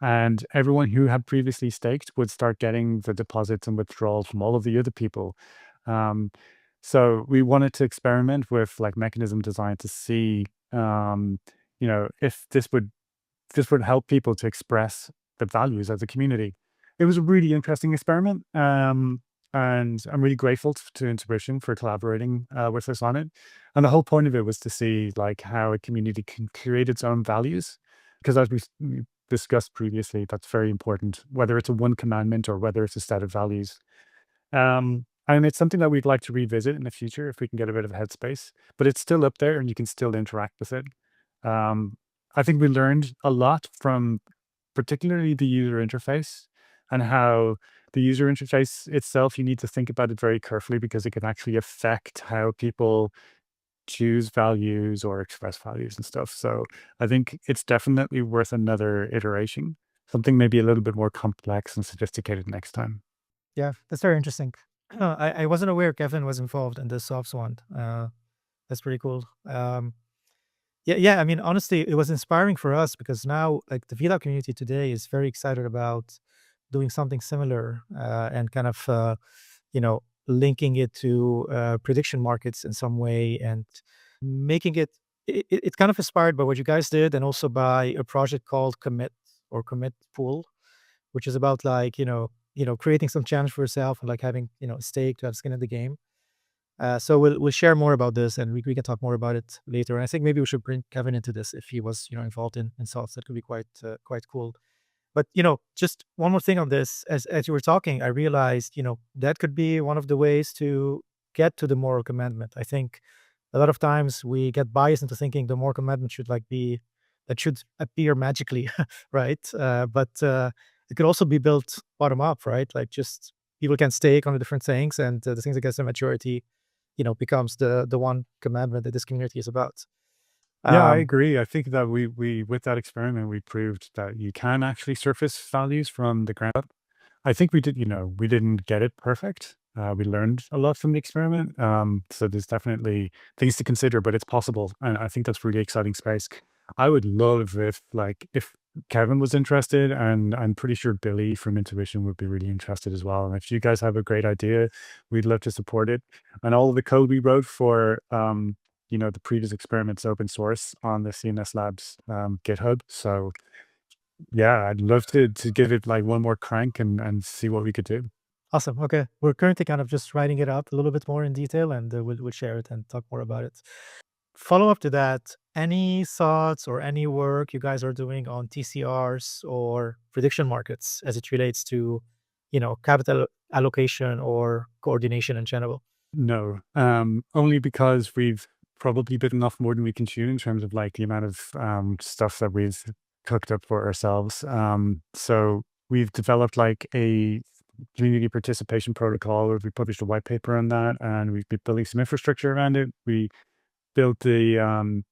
And everyone who had previously staked would start getting the deposits and withdrawals from all of the other people. So we wanted to experiment with like mechanism design to see, if this would help people to express the values as a community. It was a really interesting experiment. And I'm really grateful to Intuition for collaborating with us on it. And the whole point of it was to see like how a community can create its own values. Because as we discussed previously, that's very important, whether it's a one commandment or whether it's a set of values. And it's something that we'd like to revisit in the future if we can get a bit of headspace, but it's still up there and you can still interact with it. I think we learned a lot from particularly the user interface, and how the user interface itself, you need to think about it very carefully because it can actually affect how people choose values or express values and stuff. So I think it's definitely worth another iteration. something maybe a little bit more complex and sophisticated next time. Yeah, that's very interesting. I wasn't aware Kevin was involved in the softs one. That's pretty cool. Yeah. I mean, honestly, it was inspiring for us because now, like, the VDAO community today is very excited about doing something similar and kind of, linking it to prediction markets in some way and making it's kind of inspired by what you guys did and also by a project called Commit or Commit Pool, which is about like, creating some challenge for yourself and like having, a stake to have skin in the game. So we'll share more about this and we can talk more about it later. And I think maybe we should bring Kevin into this if he was, involved in softs. That could be quite cool. But, just one more thing on this, as you were talking, I realized, that could be one of the ways to get to the moral commandment. I think a lot of times we get biased into thinking the moral commandment should should appear magically, right? But it could also be built bottom up, right? Like just people can stake on the different things and the things that gets the majority, becomes the one commandment that this community is about. Yeah, I agree. I think that we with that experiment, we proved that you can actually surface values from the ground up. I think we didn't get it perfect. We learned a lot from the experiment. So there's definitely things to consider, but it's possible. And I think that's really exciting space. I would love if Kevin was interested, and I'm pretty sure Billy from Intuition would be really interested as well. And if you guys have a great idea, we'd love to support it. And all of the code we wrote for the previous experiments open source on the CNS Labs GitHub. So yeah, I'd love to give it like one more crank and see what we could do. Awesome. Okay. We're currently kind of just writing it up a little bit more in detail and we'll share it and talk more about it. Follow up to that, any thoughts or any work you guys are doing on TCRs or prediction markets as it relates to, capital allocation or coordination in general? No, only because we've probably bitten off more than we can chew in terms of like the amount of stuff that we've cooked up for ourselves. So we've developed like a community participation protocol, where we published a white paper on that, and we've been building some infrastructure around it. We built the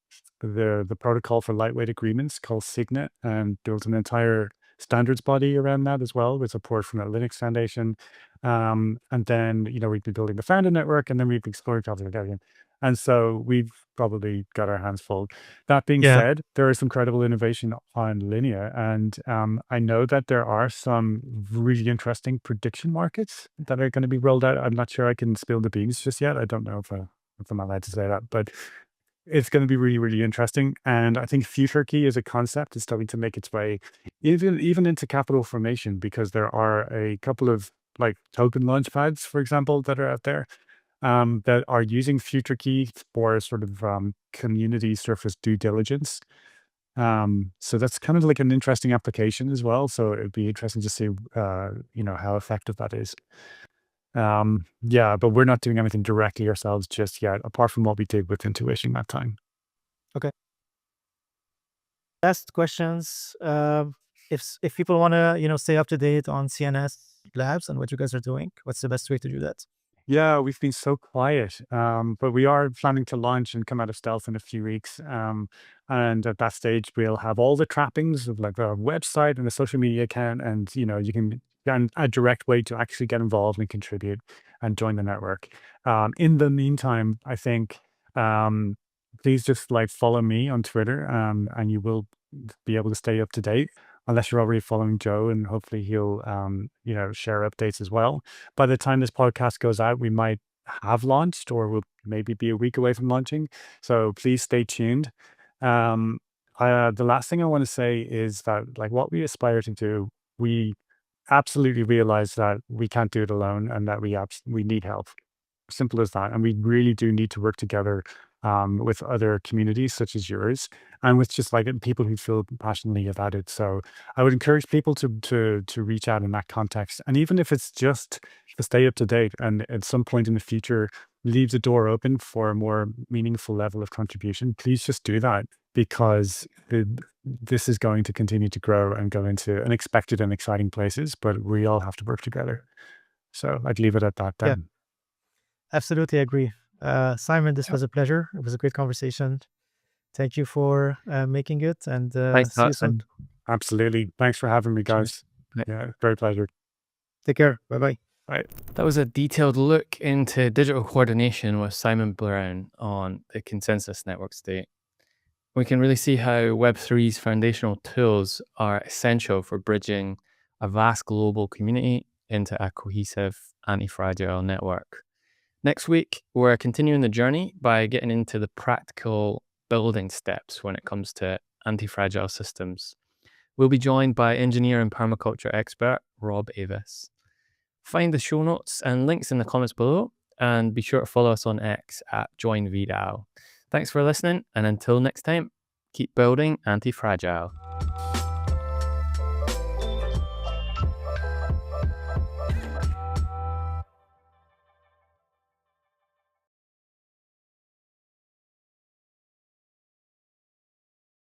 protocol for lightweight agreements called Signet, and built an entire standards body around that as well, with support from the Linux Foundation. And then, we've been building the founder network, and then we've explored Ethereum. And so we've probably got our hands full. That being Yeah. said, there is some credible innovation on Linea. And I know that there are some really interesting prediction markets that are going to be rolled out. I'm not sure I can spill the beans just yet. I don't know if I'm allowed to say that, but it's going to be really, really interesting. And I think future key as a concept is starting to make its way even into capital formation, because there are a couple of like token launch pads, for example, that are out there that are using future key for sort of community surface due diligence. So that's kind of like an interesting application as well. So it'd be interesting to see, how effective that is. Yeah, but we're not doing anything directly ourselves just yet, apart from what we did with Intuition that time. Last questions. If people want to, stay up to date on CNS Labs and what you guys are doing, what's the best way to do that? Yeah, we've been so quiet, but we are planning to launch and come out of stealth in a few weeks. And at that stage, we'll have all the trappings of like our website and a social media account, and you can a direct way to actually get involved and contribute and join the network. In the meantime, I think please just like follow me on Twitter, and you will be able to stay up to date. Unless you're already following Joe, and hopefully he'll, share updates as well. By the time this podcast goes out, we might have launched, or we'll maybe be a week away from launching. So please stay tuned. The last thing I want to say is that, like, what we aspire to do, we absolutely realize that we can't do it alone, and that we need help. Simple as that. And we really do need to work together with other communities such as yours, and with just like people who feel passionately about it. So I would encourage people to reach out in that context. And even if it's just to stay up to date, and at some point in the future leave the door open for a more meaningful level of contribution, please just do that, because this is going to continue to grow and go into unexpected and exciting places, but we all have to work together. So I'd leave it at that then. Yeah. Absolutely agree. Simon, this was a pleasure. It was a great conversation. Thank you for making it, and Thanks, see you soon. Absolutely. Thanks for having me, guys. Cheers. Yeah, very pleasure. Take care. Bye-bye. Right. That was a detailed look into digital coordination with Simon Brown on the ConsenSys Network State. We can really see how Web3's foundational tools are essential for bridging a vast global community into a cohesive, anti-fragile network. Next week, we're continuing the journey by getting into the practical building steps when it comes to anti-fragile systems. We'll be joined by engineer and permaculture expert Rob Avis. Find the show notes and links in the comments below, and be sure to follow us on X at @JoinVDAO. Thanks for listening, and until next time, keep building anti-fragile.